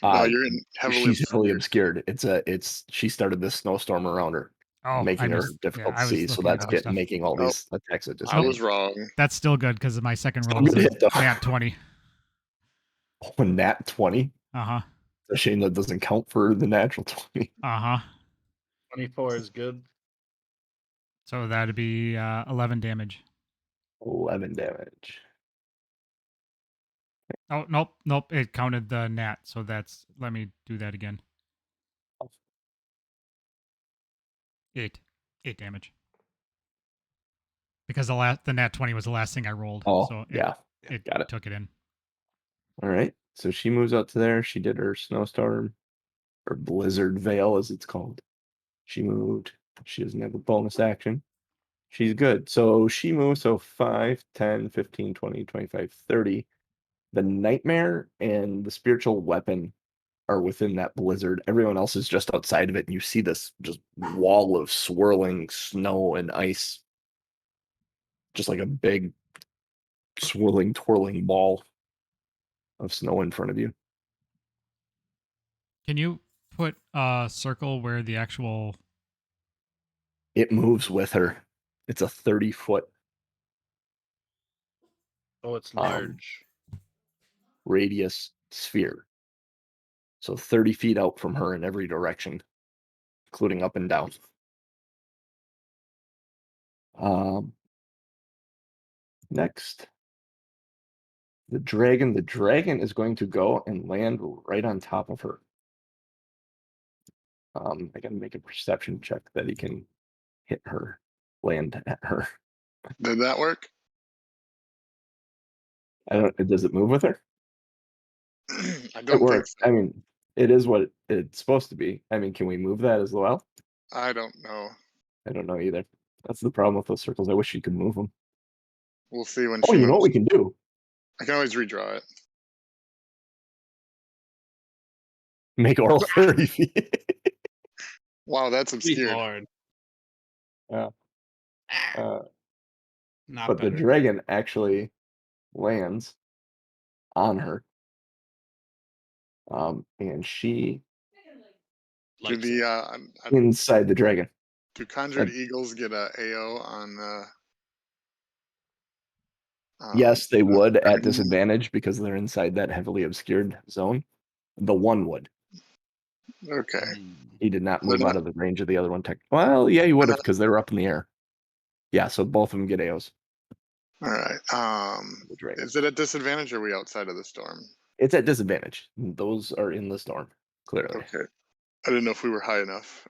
No, you're in heavily She's heavily obscured. obscured. She started this snowstorm around her, Oh, making I her missed. difficult Yeah, I to was see. So looking at that's other stuff. making all these attacks at I disadvantage. was wrong. That's still good because my second Still roll was good hit, though. a nat 20. Oh, nat 20? Uh-huh. It's a shame that doesn't count for the natural 20. Uh-huh. 24 is good. So that'd be 11 damage. 11 damage. Oh, nope. It counted the nat, so let me do that again. 8 damage. Because the nat 20 was the last thing I rolled. Oh, so yeah. It Got it. took it in. All right. So she moves out to there. She did her snowstorm, or blizzard veil, as it's called. She moved. She doesn't have a bonus action. She's good. So she moves. So 5, 10, 15, 20, 25, 30. The nightmare and the spiritual weapon are within that blizzard. Everyone else is just outside of it. And you see this just wall of swirling snow and ice. Just like a big swirling, twirling ball of snow in front of you. Can you put a circle where the actual It moves with her. It's a 30-foot Oh, it's large. radius sphere. So 30 feet out from her in every direction, including up and down. Next, the dragon. The dragon is going to go and land right on top of her. I gotta make a perception check that he can hit her, land at her. Did that work? I don't. Does it move with her? I It don't think works. so. I mean, it is what it's supposed to be. I mean, can we move that as well? I don't know. I don't know either. That's the problem with those circles. I wish you could move them. We'll see when Oh, she you know what moves. we can do? I can always redraw it. Make Auril 30 feet. Wow, that's Be obscured. hard. Yeah. Not But the better. dragon actually lands on her. And she Do Likes the it. inside the dragon. do conjured eagles get a AO on Yes, they would at dragons? disadvantage because they're inside that heavily obscured zone. The one would. Okay. He did not Would move not- out of the range of the other one. Well, yeah, he would have because they were up in the air. Yeah, so both of them get AOs. All right. The dragon. Is it at disadvantage or are we outside of the storm? It's at disadvantage. Those are in the storm, clearly. Okay. I didn't know if we were high enough.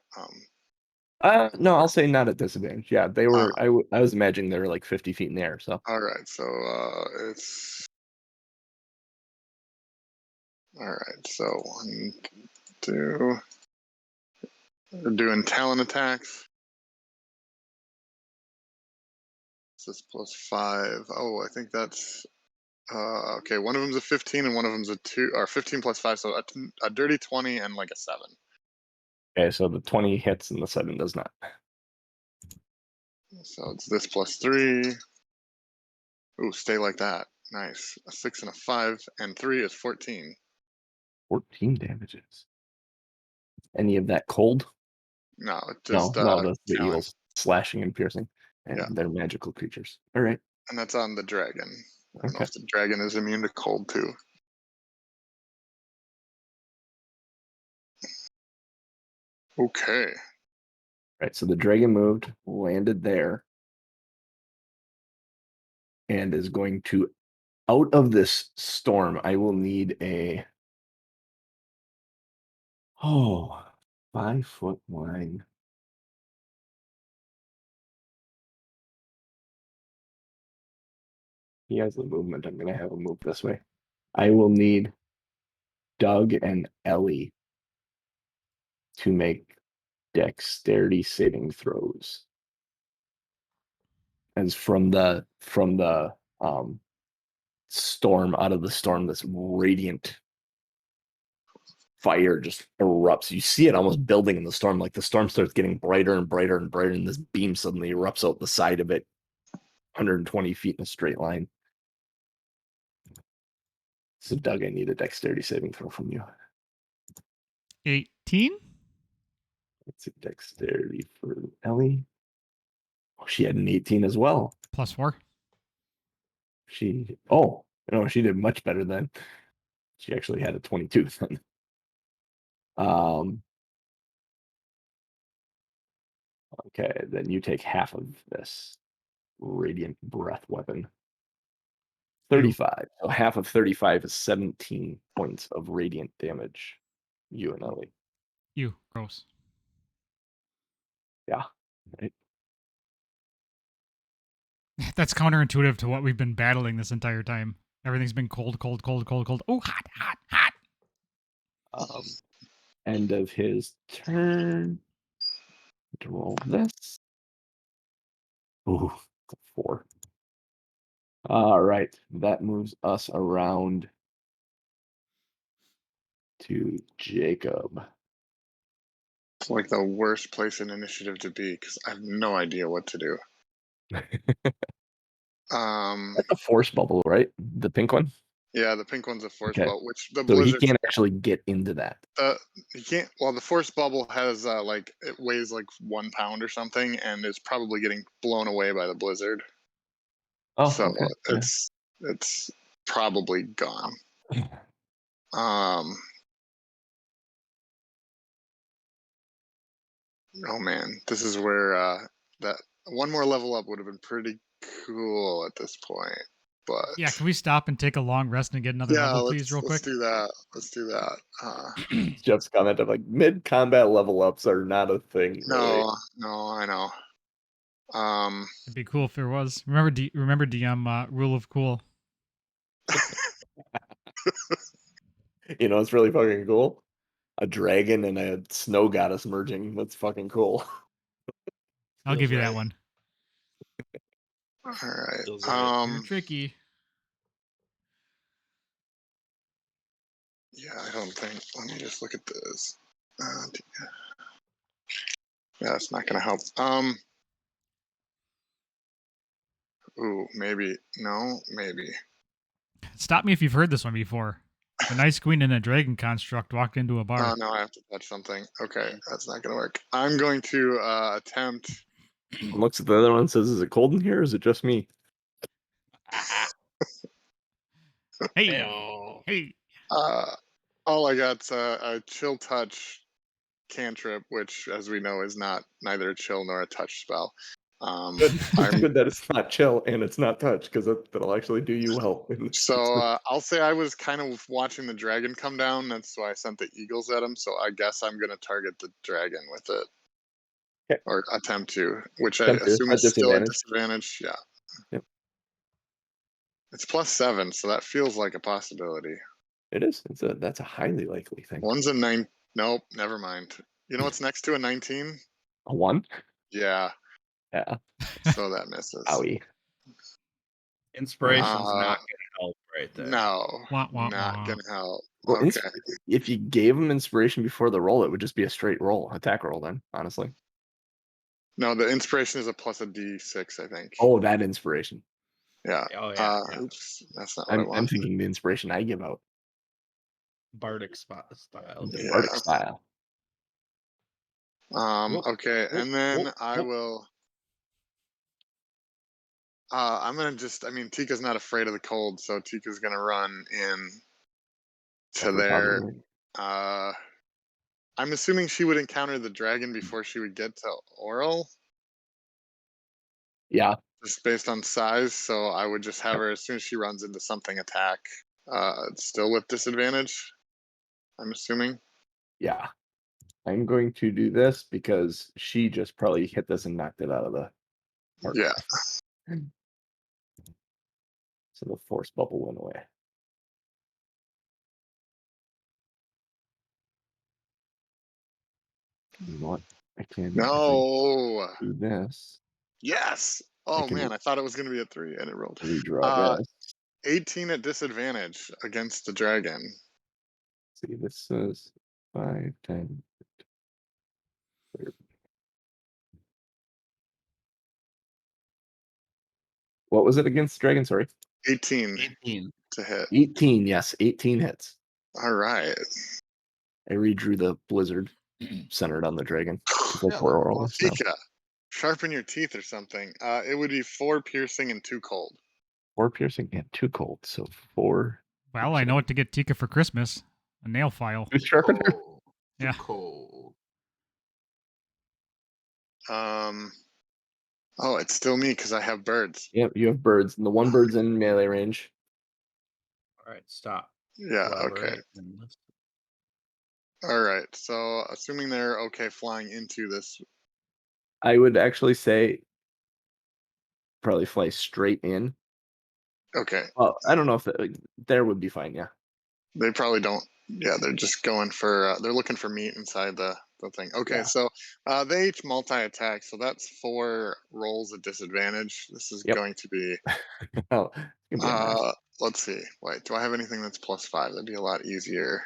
No, I'll say not at disadvantage. Yeah, they were. I was imagining they were like 50 feet in the air. So All right. So it's all right. So 1, 2. We're doing talent attacks. This plus 5. Oh, I think that's okay. One of them's a 15 and one of them's a 2, or 15 plus 5. So a dirty 20 and like a 7. okay, so the 20 hits and the 7 does not. So it's this plus 3. Ooh, stay like that. Nice. A 6 and a 5 and 3 is 14. 14 damages. Any of that cold? No, it just No, that's the talent. eagles slashing and piercing, and Yeah. they're magical creatures. All right. And that's on the dragon. I don't know Okay. if the dragon is immune to cold too. Okay. Right. So the dragon moved, landed there, and is going to out of this storm. I will need a 5-foot line. He has the movement. I'm going to have him move this way. I will need Doug and Ellie to make dexterity saving throws. As from the storm, out of the storm, this radiant fire just erupts. You see it almost building in the storm. Like the storm starts getting brighter and brighter and brighter, and this beam suddenly erupts out the side of it, 120 feet in a straight line. So, Doug, I need a dexterity saving throw from you. 18 Let's see, dexterity for Ellie. Oh, she had an 18 as well. plus 4. She did much better then. She actually had a 22 then. Okay, then you take half of this radiant breath weapon. 35. So half of 35 is 17 points of radiant damage. You and Ellie. You gross. Yeah. Right. That's counterintuitive to what we've been battling this entire time. Everything's been cold, cold, cold, cold, cold. Oh, hot, hot, hot. End of his turn. To roll this. Ooh, 4. All right, that moves us around to Jacob. It's like the worst place in initiative to be because I have no idea what to do. That's a force bubble, right? The pink one? Yeah, the pink one's a force Okay. bubble, which the So he blizzard. can't actually get into that. You can't. Well, the force bubble has like it weighs like 1 pound or something, and is probably getting blown away by the blizzard. Oh, So okay. Yeah. it's probably gone. Um. Oh man, this is where that one more level up would have been pretty cool at this point. But Yeah, can we stop and take a long rest and get another yeah, level, please, real let's quick? do that. Let's do that. Jeff's comment of like mid-combat level ups are not a thing. Really. No, I know. It'd be cool if there was. Remember DM rule of cool. You know, it's really fucking cool. A dragon and a snow goddess merging. That's fucking cool. I'll Feels give you that right. one. All right. Feels right. You're tricky. Yeah, I don't think. Let me just look at this. Yeah, it's not gonna help. Ooh, maybe. No, maybe. Stop me if you've heard this one before. The nice queen in a dragon construct walked into a bar. Oh no, I have to touch something. Okay, that's not gonna work. I'm going to attempt. Looks at the other one and says, "Is it cold in here? Or is it just me?" Hey, Ew. hey. All I got's a chill touch cantrip, which, as we know, is neither a chill nor a touch spell. Good. It's I'm good that it's not chill and it's not touch because that'll actually do you well. so I'll say I was kind of watching the dragon come down. That's why I sent the eagles at him. So I guess I'm gonna target the dragon with it. Okay. Or attempt to, which I Attempt to, assume at is still at disadvantage. disadvantage. Yeah. Yep. It's +7, so that feels like a possibility. It is. That's a highly likely thing. One's a 9. Nope, never mind. You know what's next to a 19? A 1? Yeah, Yeah. so that misses. Owie. Inspiration's not gonna help right there. No, Wah, wah, not wah. gonna help. Well, Okay. if you gave him inspiration before the roll, it would just be a straight roll, attack roll. Then, honestly. No, the inspiration is a plus a D6, I think. Oh, that inspiration. Yeah. Oh yeah. Oops, that's not what I I'm want. thinking the inspiration I give out. Bardic style. The Yeah. Bardic style. Okay, and then I whoop. will. I'm gonna just. I mean, Tika's not afraid of the cold, so Tika's gonna run in to there. I'm assuming she would encounter the dragon before she would get to Auril, Yeah. just based on size. So I would just have her as soon as she runs into something attack, still with disadvantage. I'm assuming. Yeah. I'm going to do this because she just probably hit this and knocked it out of the park. Yeah. So the force bubble went away. You know what? I can No. do this. Yes. Oh man, I thought it was gonna be a 3, and it rolled. Redraw this. 18 at disadvantage against the dragon. See, this says 5, 10. What was it against dragon? Sorry. 18 18. to hit. 18. Yes, 18 hits. All right. I redrew the blizzard centered on the dragon. Yeah, well, Tika, sharpen your teeth or something. It would be 4 piercing and 2 cold. 4 piercing and 2 cold. So 4. Well, I know what to get Tika for Christmas. A nail file. Tooth sharpener? cold. Yeah. Cold. Oh, it's still me because I have birds. Yep, you have birds. And the one bird's in melee range. All right, stop. Yeah, okay. Elaborate and listen. All right. So, assuming they're okay flying into this. I would actually say probably fly straight in. Okay. Well, I don't know if there would be fine, yeah. They probably don't. Yeah, they're just going for. They're looking for meat inside the thing. Okay, Yeah. so they each multi-attack. So that's 4 rolls at disadvantage. This is going to be. Oh, it's gonna be a mess. Let's see. Wait, do I have anything that's +5? That'd be a lot easier.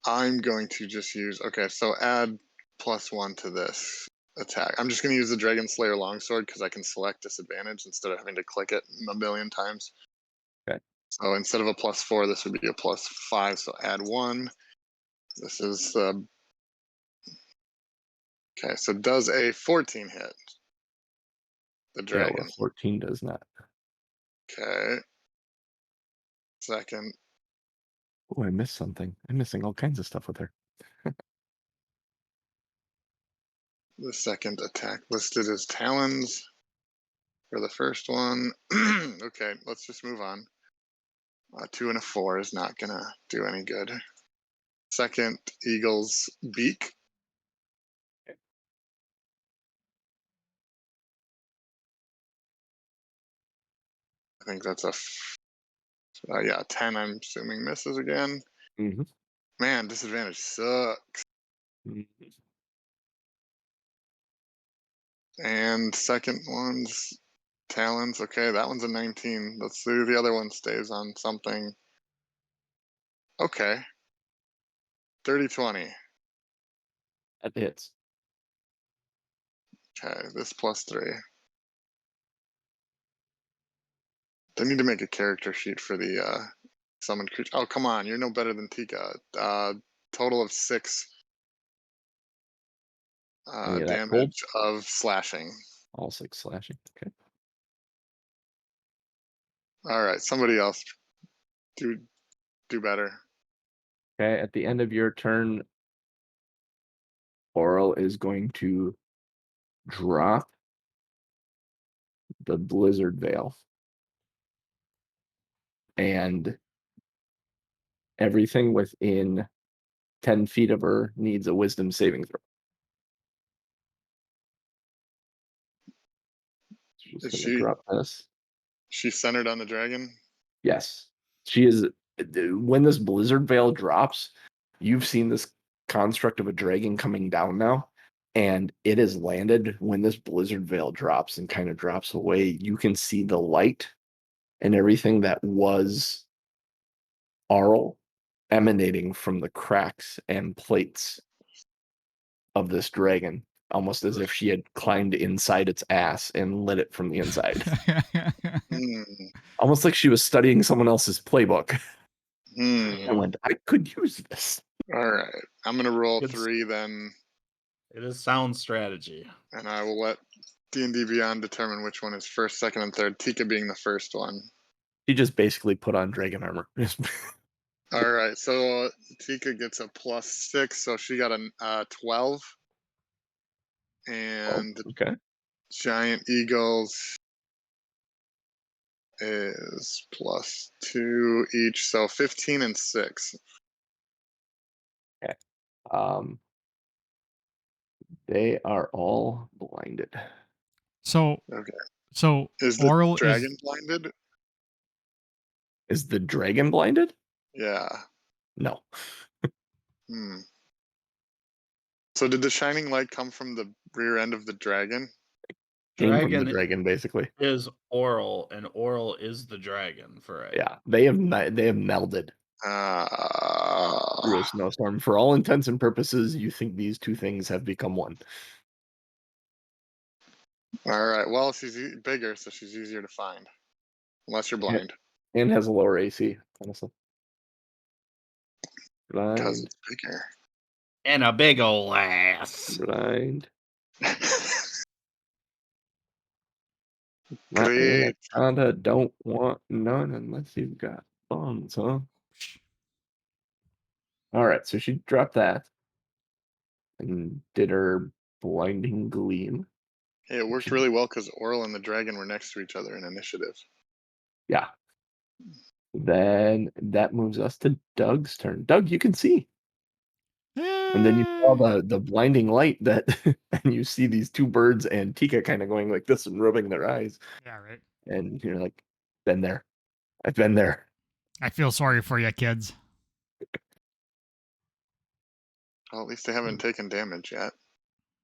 I'm going to just use. Okay, so add +1 to this. attack. I'm just going to use the Dragon Slayer Longsword because I can select disadvantage instead of having to click it a million times. Okay. So instead of a +4, this would be a +5. So add 1. This is okay. So does a 14 hit the Yeah, dragon? well, 14 does not. Okay. Second. Oh, I missed something. I'm missing all kinds of stuff with her. The second attack listed as talons for the first one. Okay, let's just move on. 2 and a 4 is not gonna do any good. Second, eagle's beak. I think that's yeah, 10. I'm assuming misses again. Mm-hmm. Man, disadvantage sucks. Mm-hmm. And second one's talons. Okay, that one's a 19. Let's see, the other one stays on something. Okay. 30-20. That hits. Okay, this +3. They need to make a character sheet for the summoned creature. Oh, come on, you're no better than Tika. Total of 6 Any of that gold? damage of slashing. All 6 slashing. Okay. All right, somebody else do better. Okay, at the end of your turn, Auril is going to drop the Blizzard Veil. And everything within 10 feet of her needs a wisdom saving throw. She's Is going to drop this. she centered on the dragon? Yes. She is. When this Blizzard Veil drops, you've seen this construct of a dragon coming down now, and it has landed. When this Blizzard Veil drops and kind of drops away, you can see the light and everything that was Auril emanating from the cracks and plates of this dragon, almost as if she had climbed inside its ass and lit it from the inside. Almost like she was studying someone else's playbook. And went, I could use this. All right, I'm gonna roll Good 3 then, It is sound strategy. and I will let D&D Beyond determine which one is first, second, and third. Tika being the first one. She just basically put on dragon armor. All right, so Tika gets a +6, so she got a 12, and Okay. Giant Eagles is +2 each, so 15 and 6. Okay. They are all blinded. So Okay. so Is the Auril dragon blinded? Is the dragon blinded? Yeah. No. Hmm. So did the shining light come from the rear end of the dragon? Came from the Dragon dragon, basically. is Auril, and Auril is the dragon, Fray. Yeah, they have melded through a Uh, snowstorm. For all intents and purposes, you think these two things have become one. all right. Well, she's bigger, so she's easier to find, unless you're blind. And has a lower AC, honestly. Because Blind, it's bigger. And a big ol' ass. blind. My Great. anaconda don't want none unless you've got thumbs, huh? All right, so she dropped that and did her blinding gleam. Hey, it worked really well because Auril and the dragon were next to each other in initiative. Yeah. Then that moves us to Doug's turn. Doug, you can see. And then you saw the blinding light that, and you see these two birds and Tika kind of going like this and rubbing their eyes. Yeah, right. And you're like, been there. I've been there. I feel sorry for you, kids. Well, at least they haven't taken damage yet,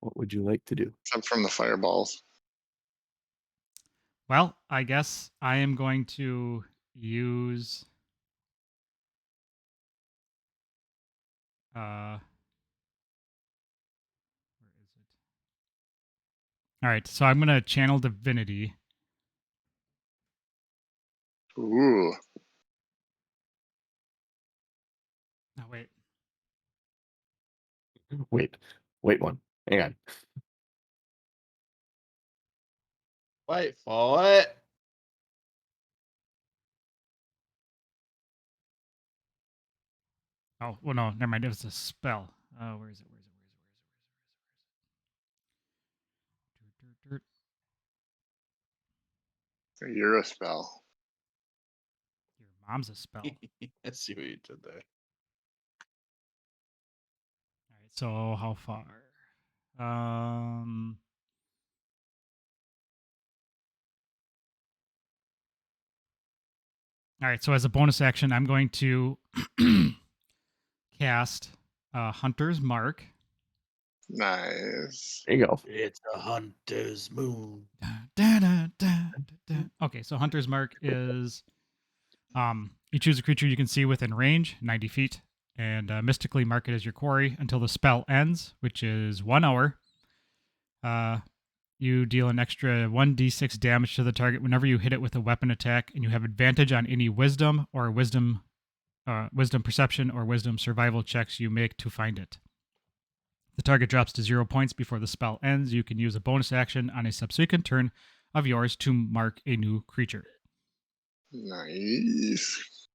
What would you like to do? except from the fireballs. Well, I guess I am going to use where is it? All right, so I'm gonna channel divinity. Ooh. No, wait. Wait one. Hang on. Wait for it. Oh, well, no, never mind. It was a spell. Where is it? You're a spell. Your mom's a spell. I see what you did there. All right, so how far? All right, so as a bonus action, I'm going to cast Hunter's Mark. Nice. There you go. It's a hunter's moon. Okay, so Hunter's Mark is you choose a creature you can see within range, 90 feet, and mystically mark it as your quarry until the spell ends, which is 1 hour. You deal an extra 1d6 damage to the target whenever you hit it with a weapon attack, and you have advantage on any wisdom or wisdom perception or wisdom survival checks you make to find it. The target drops to 0 points before the spell ends. You can use a bonus action on a subsequent turn of yours to mark a new creature. Nice.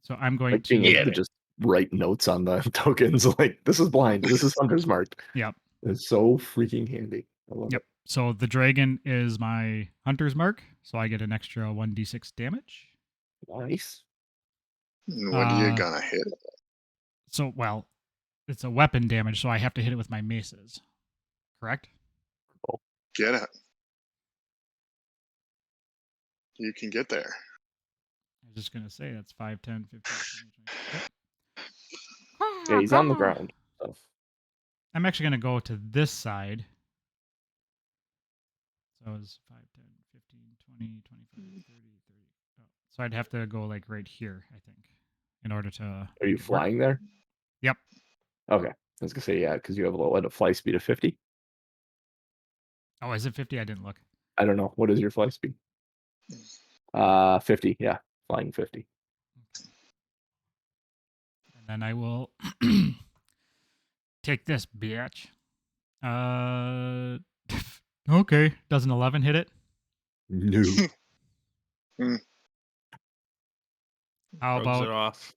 So I'm going Like to being able to just write notes on the tokens. Like, this is blind. This is Hunter's Mark. Yep. It's so freaking handy. I love Yep. it. So the dragon is my Hunter's Mark, so I get an extra 1d6 damage. Nice. What are you gonna hit? So, well, it's a weapon damage, so I have to hit it with my maces. Correct? Get it. You can get there. I was just going to say that's 5, 10, 15, 20, 20. Yeah, he's on the ground. So. I'm actually going to go to this side. So it's 5, 10, 15, 20, 25, 30, 30. Oh, so I'd have to go like right here, I think, in order to. Are you flying there? Yep. Okay. I was gonna say, yeah, because you have a fly speed of 50. Oh, is it 50? I didn't look. I don't know. What is your fly speed? 50. Yeah, flying 50. And then I will take this bitch. Okay. Does an 11 hit it? No. How Rugs it about off.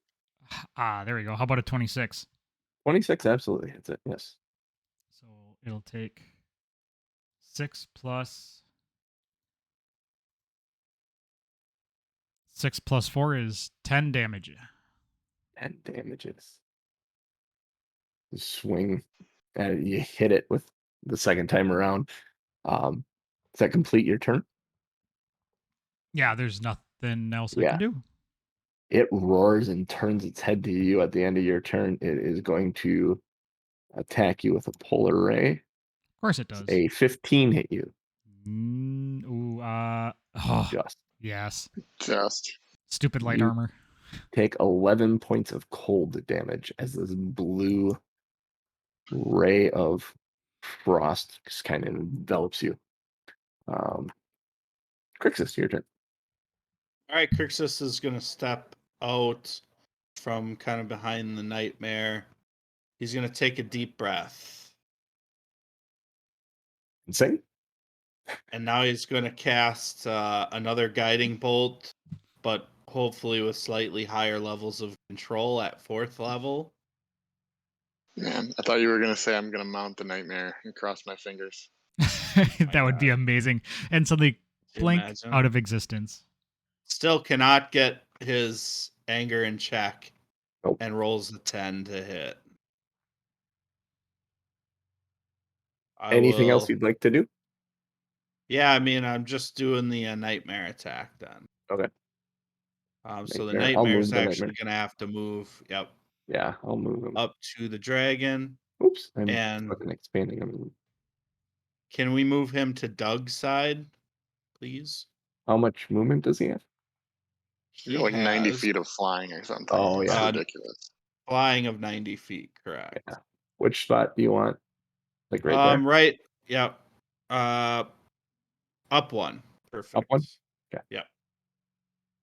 there we go. How about a 26? 26 absolutely hits it. Yes. So it'll take 6 plus 4 is 10 damage. 10 damages. You swing and you hit it with the second time around. Does that complete your turn? Yeah, there's nothing else I Yeah. can do. It roars and turns its head to you at the end of your turn. It is going to attack you with a polar ray. Of course it does. A 15 hit you. Just. Yes. Just. Stupid light You armor. take 11 points of cold damage as this blue ray of frost just kind of envelops you. Crixus, your turn. All right, Crixus is going to step out from kind of behind the nightmare. He's going to take a deep breath. Insane. And now he's going to cast another guiding bolt, but hopefully with slightly higher levels of control at 4th level. Man, I thought you were gonna say I'm gonna mount the nightmare and cross my fingers. That would be amazing. And suddenly blink Imagine. out of existence. Still cannot get his anger in check. Nope. And rolls a 10 to hit. Anything else you'd like to do? Yeah, I mean, I'm just doing the nightmare attack then. Okay. So the Nightmare. I'll nightmare is move the actually nightmare. going to have to move. Yep. Yeah, I'll move him. Up to the dragon. Oops, I'm And fucking expanding him. can we move him to Doug's side, please? How much movement does he have? You got like 90 has feet of flying or something. Oh, It's yeah. ridiculous. Flying of 90 feet, correct. Yeah. Which spot do you want? Like right there? Right. Yep. Up one. Perfect. Up one? Okay. Yep.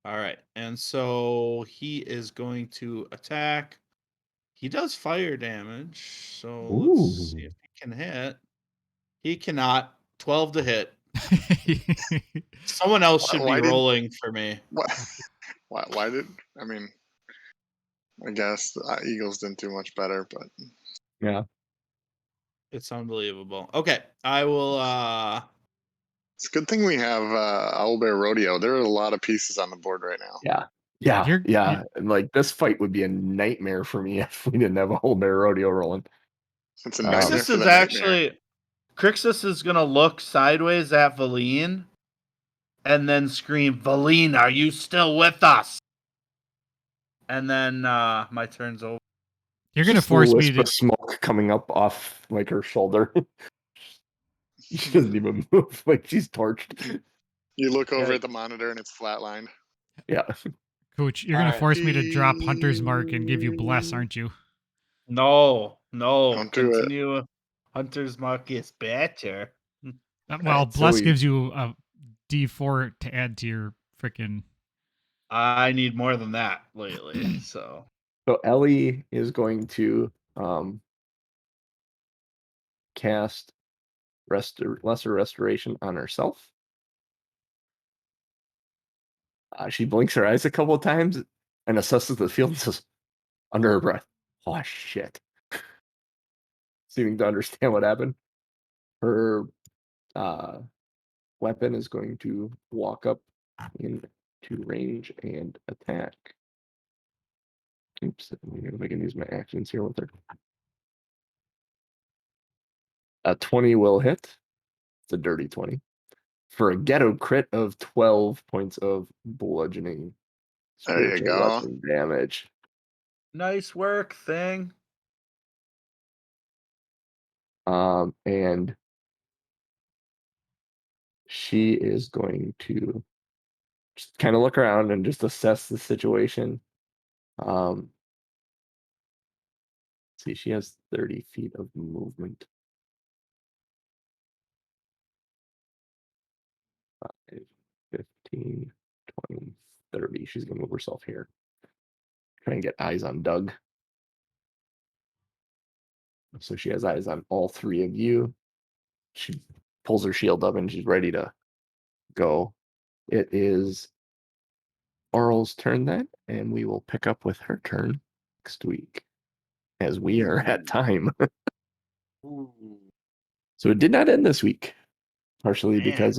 All right. And so he is going to attack. He does fire damage. So let's see Ooh. if he can hit. He cannot. 12 to hit. Someone else should be Why did rolling for me. what? Why did I mean? I guess the Eagles didn't do much better, but Yeah. It's unbelievable. Okay. I will it's a good thing we have Owlbear Rodeo. There are a lot of pieces on the board right now. Yeah. Yeah. You're- Yeah. And like this fight would be a nightmare for me if we didn't have a whole bear rodeo rolling. It's a nightmare Crixus for is the nightmare. actually Crixus is gonna look sideways at Valine and then scream, Valine, are you still with us? And then my turn's over. You're gonna Just a force me wisp to. of smoke coming up off like her shoulder. She doesn't even move. Like she's torched. You look over Yeah. at the monitor and it's flatlined. Yeah. Coach, you're gonna Alright. force me to drop Hunter's Mark and give you bless, aren't you? No. Don't do it. Continue. Hunter's Mark is better. Well, Alright, so bless we- gives you a D4 to add to your freaking. I need more than that lately, so So Ellie is going to cast lesser restoration on herself. She blinks her eyes a couple of times and assesses the field and says, under her breath, "Oh shit!" Seeming to understand what happened. Her weapon is going to walk up into range and attack. Oops, let me see if I can use my actions here with her. A 20 will hit. It's a dirty 20. For a ghetto crit of 12 points of bludgeoning There you spiritual go. weapon damage. nice work, thing. And she is going to just kind of look around and just assess the situation. See, she has 30 feet of movement. 5, 15, 20, 30. She's going to move herself here. Try and get eyes on Doug. So she has eyes on all three of you. She pulls her shield up and she's ready to go. It is Auril's turn then, and we will pick up with her turn next week as we are at time. So it did not end this week, partially Man. because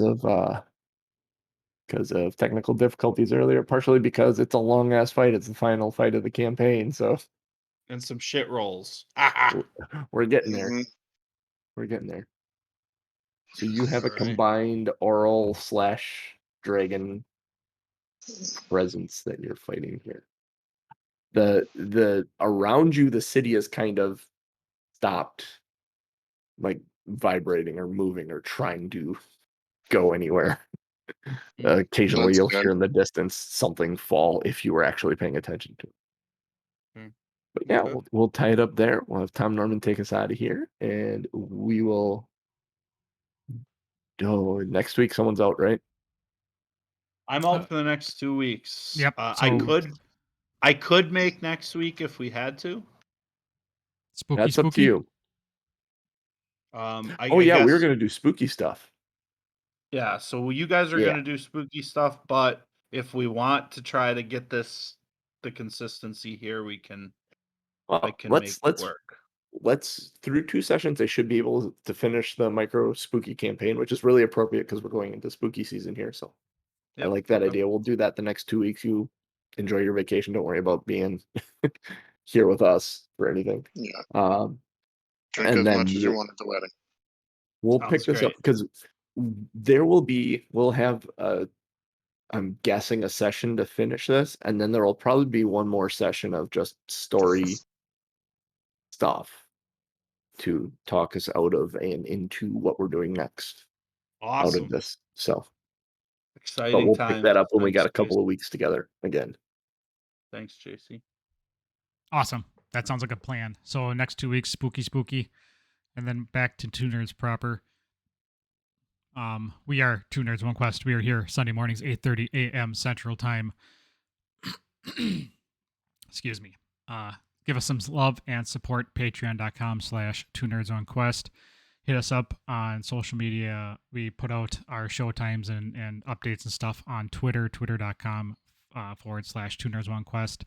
of technical difficulties earlier, partially because it's a long ass fight. It's the final fight of the campaign, so And some shit rolls. we're getting there. Mhm. We're getting there. So you have a Alright. combined Auril / dragon presence that you're fighting here. The around you, the city is kind of stopped, like vibrating or moving or trying to go anywhere. Occasionally, That's you'll good. hear in the distance something fall if you were actually paying attention to it. Hmm. But yeah, Okay. we'll tie it up there. We'll have Tom Norman take us out of here, and we will. Oh, next week someone's out, right? I'm out for the next 2 weeks. Yep, I could make next week if we had to. Spooky, That's up to spooky. you. I Oh yeah, we were guess, gonna do spooky stuff. yeah, so you guys are Yeah. gonna do spooky stuff, but if we want to try to get the consistency here, I can make it work. Let's through 2 sessions. They should be able to finish the micro spooky campaign, which is really appropriate because we're going into spooky season here. So I Yep, like that okay. idea. We'll do that the next 2 weeks. You enjoy your vacation. Don't worry about being here with us for anything. Yeah. And Drink as then much as you want at the wedding. we'll Sounds pick this up great. because we'll have I'm guessing a session to finish this, and then there will probably be one more session of just story stuff to talk us out of and into what we're doing next out of Awesome. this. So, but Exciting we'll times. pick that up when we got Thanks, a couple of weeks together again. Thanks, JC. Awesome. That sounds like a plan. So next 2 weeks, spooky, spooky, and then back to Tuners proper. We are Two Nerds One Quest. We are here Sunday mornings, 8:30 a.m. Central Time. Excuse me. Give us some love and support. Patreon.com/Two Nerds One Quest. Hit us up on social media. We put out our show times and updates and stuff on Twitter, twitter.com /Two Nerds One Quest.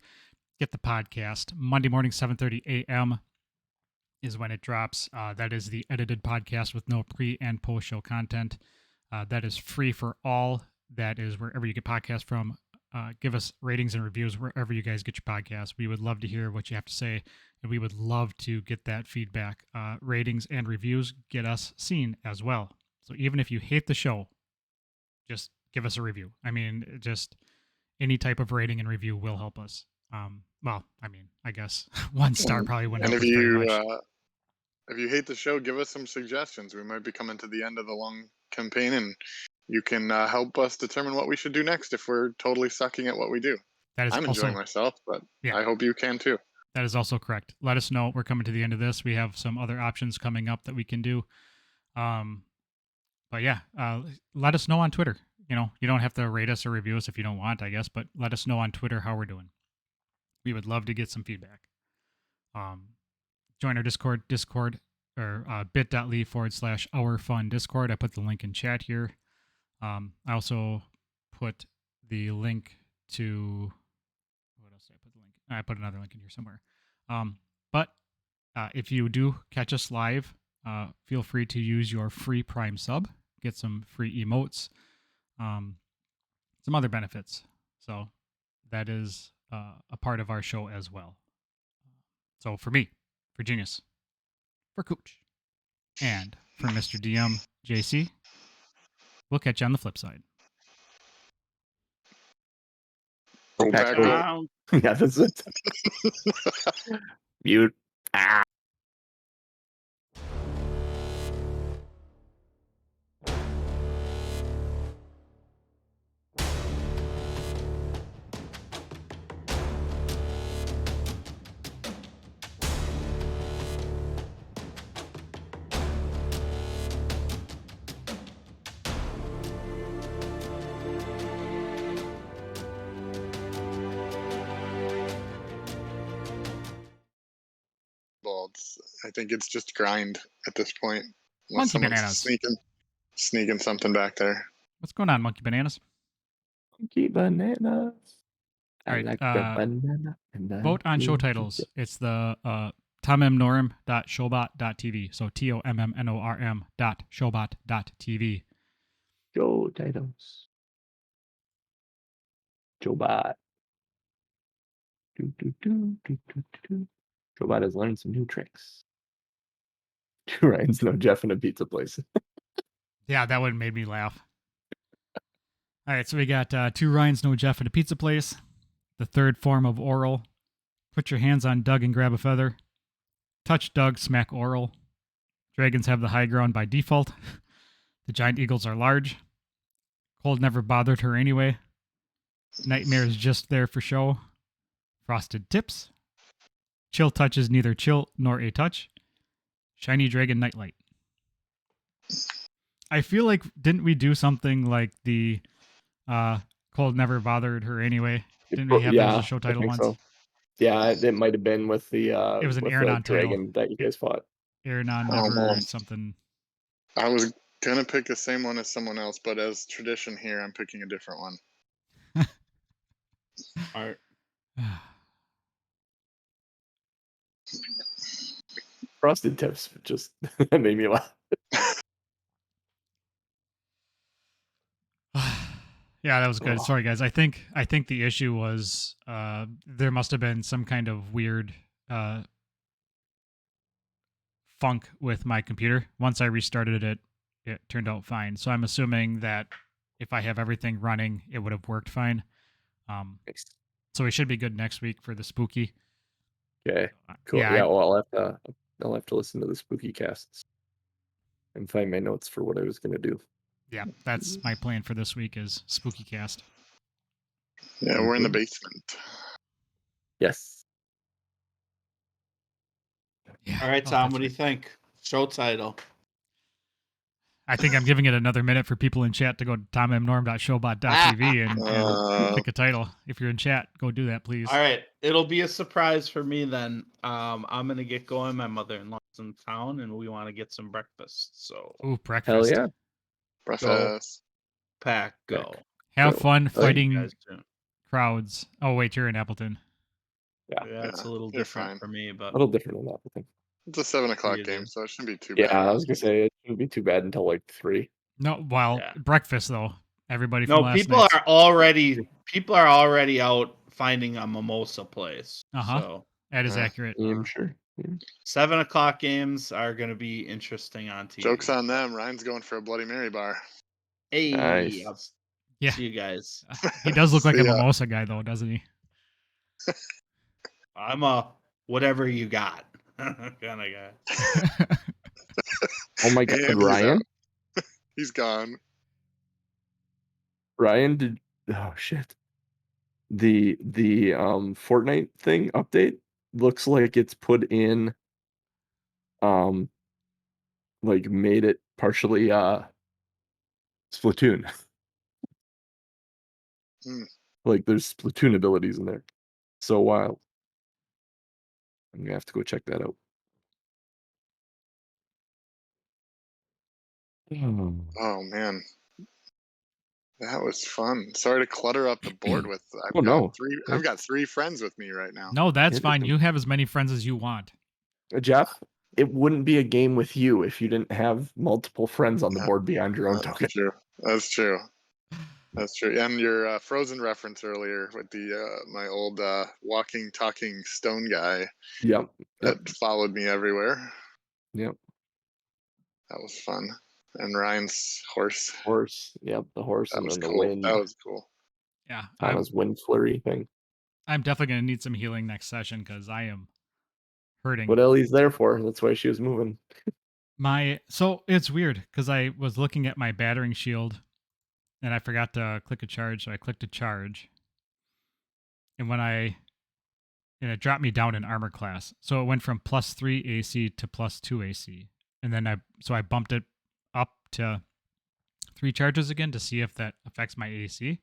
Get the podcast. Monday morning, 7:30 a.m. is when it drops. That is the edited podcast with no pre and post show content. That is free for all. That is wherever you get podcasts from. Give us ratings and reviews wherever you guys get your podcasts. We would love to hear what you have to say, and we would love to get that feedback. Ratings and reviews get us seen as well. So even if you hate the show, just give us a review. I mean, just any type of rating and review will help us. Well, I mean, I guess 1 star probably wouldn't And help if us very you much. if you hate the show, give us some suggestions. We might be coming to the end of the long campaign, and you can help us determine what we should do next if we're totally sucking at what we do. That is I'm also enjoying myself, but yeah. I hope you can too. That is also correct. Let us know. We're coming to the end of this. We have some other options coming up that we can do. But yeah, let us know on Twitter. You know, you don't have to rate us or review us if you don't want, I guess, but let us know on Twitter how we're doing. We would love to get some feedback. Join our Discord or bit.ly/our fun Discord. I put the link in chat here. I also put the link to, what else did I put the link? I put another link in here somewhere. But if you do catch us live, feel free to use your free Prime sub, get some free emotes, some other benefits. So that is a part of our show as well. So for me, for Genius, for Cooch, and for Mr. DM JC, we'll catch you on the flip side. Go back go. Wow. Yeah, that's it. Mute. Ah. Well, I think it's just grind at this point. Unless Monkey someone's bananas. sneaking something back there. What's going on, Monkey Bananas? Monkey bananas. All I right, like the banana. And I Vote on show like titles. it. It's the tommnorm.showbot.tv. So tommnorm.showbot.tv. Show titles. Jobot. Jobot has learned some new tricks. Two Ryan's no Jeff in a pizza place. Yeah, that would have made me laugh. All right, so we got 2 Ryans, no Jeff at a pizza place. The third form of Auril. Put your hands on Doug and grab a feather. Touch Doug, smack Auril. Dragons have the high ground by default. The giant eagles are large. Cold never bothered her anyway. Nightmare is just there for show. Frosted tips. Chill touch is neither chill nor a touch. Shiny dragon nightlight. I feel like, didn't we do something like the Cold never bothered her anyway? Didn't we have that as a show title I think once? so. Yeah, it might have been with the It was an with Aranon the dragon that you guys fought. Aranon Oh, never man. something. I was gonna pick the same one as someone else, but as tradition here, I'm picking a different one. All right. Frosted tips just that made me laugh. Yeah, that was good. Oh. Sorry, guys. I think the issue was there must have been some kind of weird funk with my computer. Once I restarted it, it turned out fine. So I'm assuming that if I have everything running, it would have worked fine. Nice. So we should be good next week for the spooky. Okay, cool. Yeah, Yeah, well, I'll have to listen to the spooky casts and find my notes for what I was gonna do. yeah, that's my plan for this week is spooky cast. Yeah, we're in the Mhm. basement. Yes. Yeah. All right, Oh, Tom, that's what do you right. think? Show title. I think I'm giving it another minute for people in chat to go to tommnorm.showbot.tv and pick a title. If you're in chat, go do that, please. All right, it'll be a surprise for me then. I'm gonna get going. My mother-in-law's in town, and we want to get some breakfast. So Ooh, breakfast. Hell yeah. Breakfast. pack go. Have Go. fun Oh, yeah. fighting You guys too. crowds. Oh, wait, you're in Appleton. Yeah, it's a little you're different fine. for me, A but little different than that, I think. It's a 7 o'clock you game, do. so it shouldn't be too Yeah, bad. I was gonna say it shouldn't be too bad until like 3. No, well, Yeah. breakfast, though. Everybody from no, last people night's. are already out finding a mimosa place. Uh-huh. So That is Yeah. accurate. I'm sure. Yeah. 7 o'clock games are gonna be interesting on TV. Joke's on them. Ryan's going for a Bloody Mary bar. Hey, Nice. I'll Yeah. see you guys. He does look like a See ya. mimosa guy, though, doesn't he? I'm a whatever you got kind of guy. Oh my god, And he's Ryan. out. He's gone. Ryan did. Oh shit. The Fortnite thing update looks like it's put in. Like made it partially Splatoon. Hmm. Like there's Splatoon abilities in there. So wild. I'm gonna have to go check that out. Oh man, that was fun. Sorry to clutter up the board with. Oh no. I've got 3 friends with me right now. No, that's fine. Interesting. You have as many friends as you want. Jeff, it wouldn't be a game with you if you didn't have multiple friends on the board beyond your own token. That's true. That's true. That's true. And your Frozen reference earlier with the my old walking, talking stone guy Yep. that followed me everywhere. Yep. That was fun. And Ryan's horse. Horse. Yep. The horse That and was then the cool. wind. That was cool. Yeah, Tana's wind flurry thing. I'm definitely going to need some healing next session because I am hurting. What Ellie's there for. That's why she was moving. So it's weird because I was looking at my battering shield and I forgot to click a charge, so I clicked a charge. And it dropped me down in armor class. So it went from +3 AC to +2 AC. And then I bumped it up to 3 charges again to see if that affects my AC.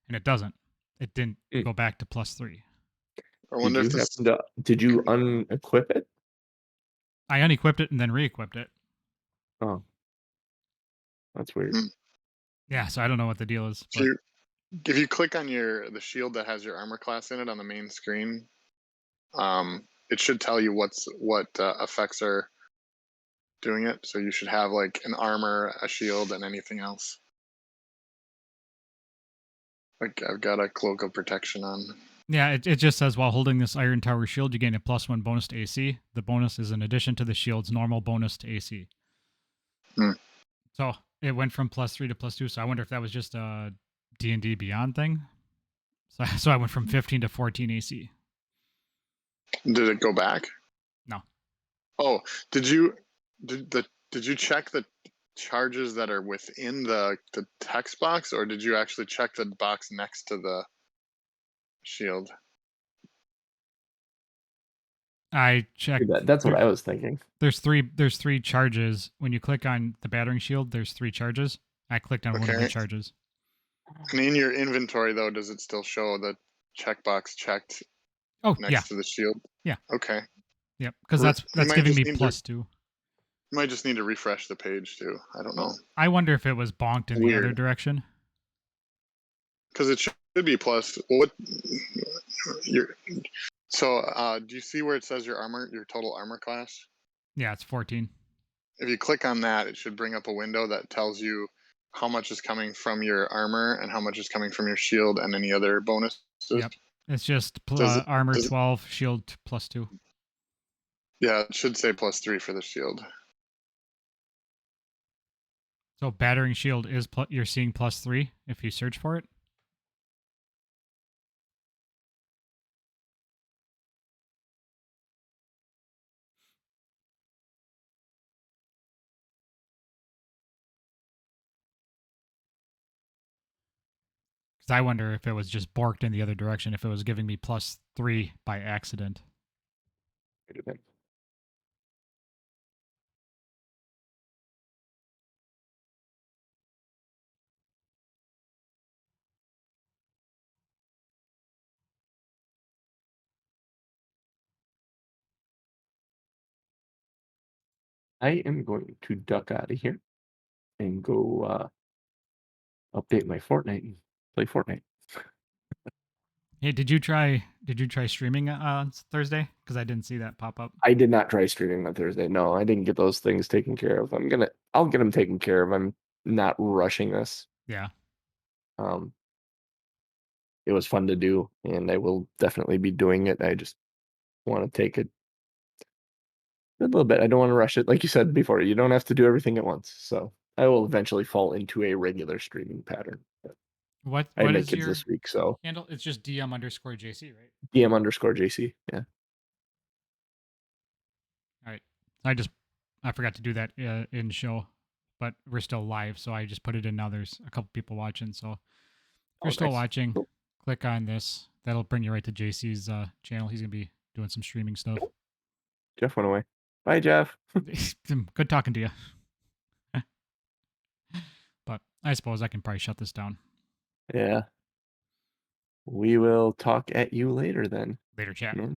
And it doesn't. It didn't go back to +3. I wonder if this. Did you unequip it? I unequipped it and then re-equipped it. Oh. That's weird. Yeah, so I don't know what the deal is. If you click on the shield that has your armor class in it on the main screen, it should tell you what effects are doing it. So you should have like an armor, a shield, and anything else. Like I've got a cloak of protection on. Yeah, it just says while holding this Iron Tower shield, you gain a +1 bonus to AC. The bonus is in addition to the shield's normal bonus to AC. So it went from +3 to +2. So I wonder if that was just a D&D Beyond thing. So I went from 15 to 14 AC. Did it go back? No. Oh, did you check the charges that are within the text box, or did you actually check the box next to the shield? I checked. That's what I was thinking. There's three charges. When you click on the battering shield, there's 3 charges. I clicked on one of the charges. And in your inventory, though, does it still show the checkbox checked next to the shield? Yeah. Okay. Yep, because that's giving me +2. You might just need to refresh the page too. I don't know. I wonder if it was bonked in the other direction. Because it should be plus. What? So, do you see where it says your total armor class? Yeah, it's 14. If you click on that, it should bring up a window that tells you how much is coming from your armor and how much is coming from your shield and any other bonuses. Yep. It's just armor 12, shield +2. Yeah, it should say +3 for the shield. So battering shield is you're seeing +3 if you search for it. Because I wonder if it was just borked in the other direction, if it was giving me +3 by accident. I am going to duck out of here and go update my Fortnite and play Fortnite. Hey, did you try streaming on Thursday? Because I didn't see that pop up. I did not try streaming on Thursday. No, I didn't get those things taken care of. I'll get them taken care of. I'm not rushing this. Yeah. It was fun to do, and I will definitely be doing it. I just want to take it a little bit. I don't want to rush it. Like you said before, you don't have to do everything at once. So I will eventually fall into a regular streaming pattern. What I had my is kids your this week, so handle? It's just DM_JC, right? DM_JC. Yeah. All right. I forgot to do that in show, but we're still live, so I just put it in now. There's a couple people watching, so if you're still Nice. watching, Cool. click on this. That'll bring you right to JC's channel. He's gonna be doing some streaming stuff. Jeff went away. Bye, Jeff. Good talking to you. But I suppose I can probably shut this down. Yeah. We will talk at you later then. Later, chat. Man.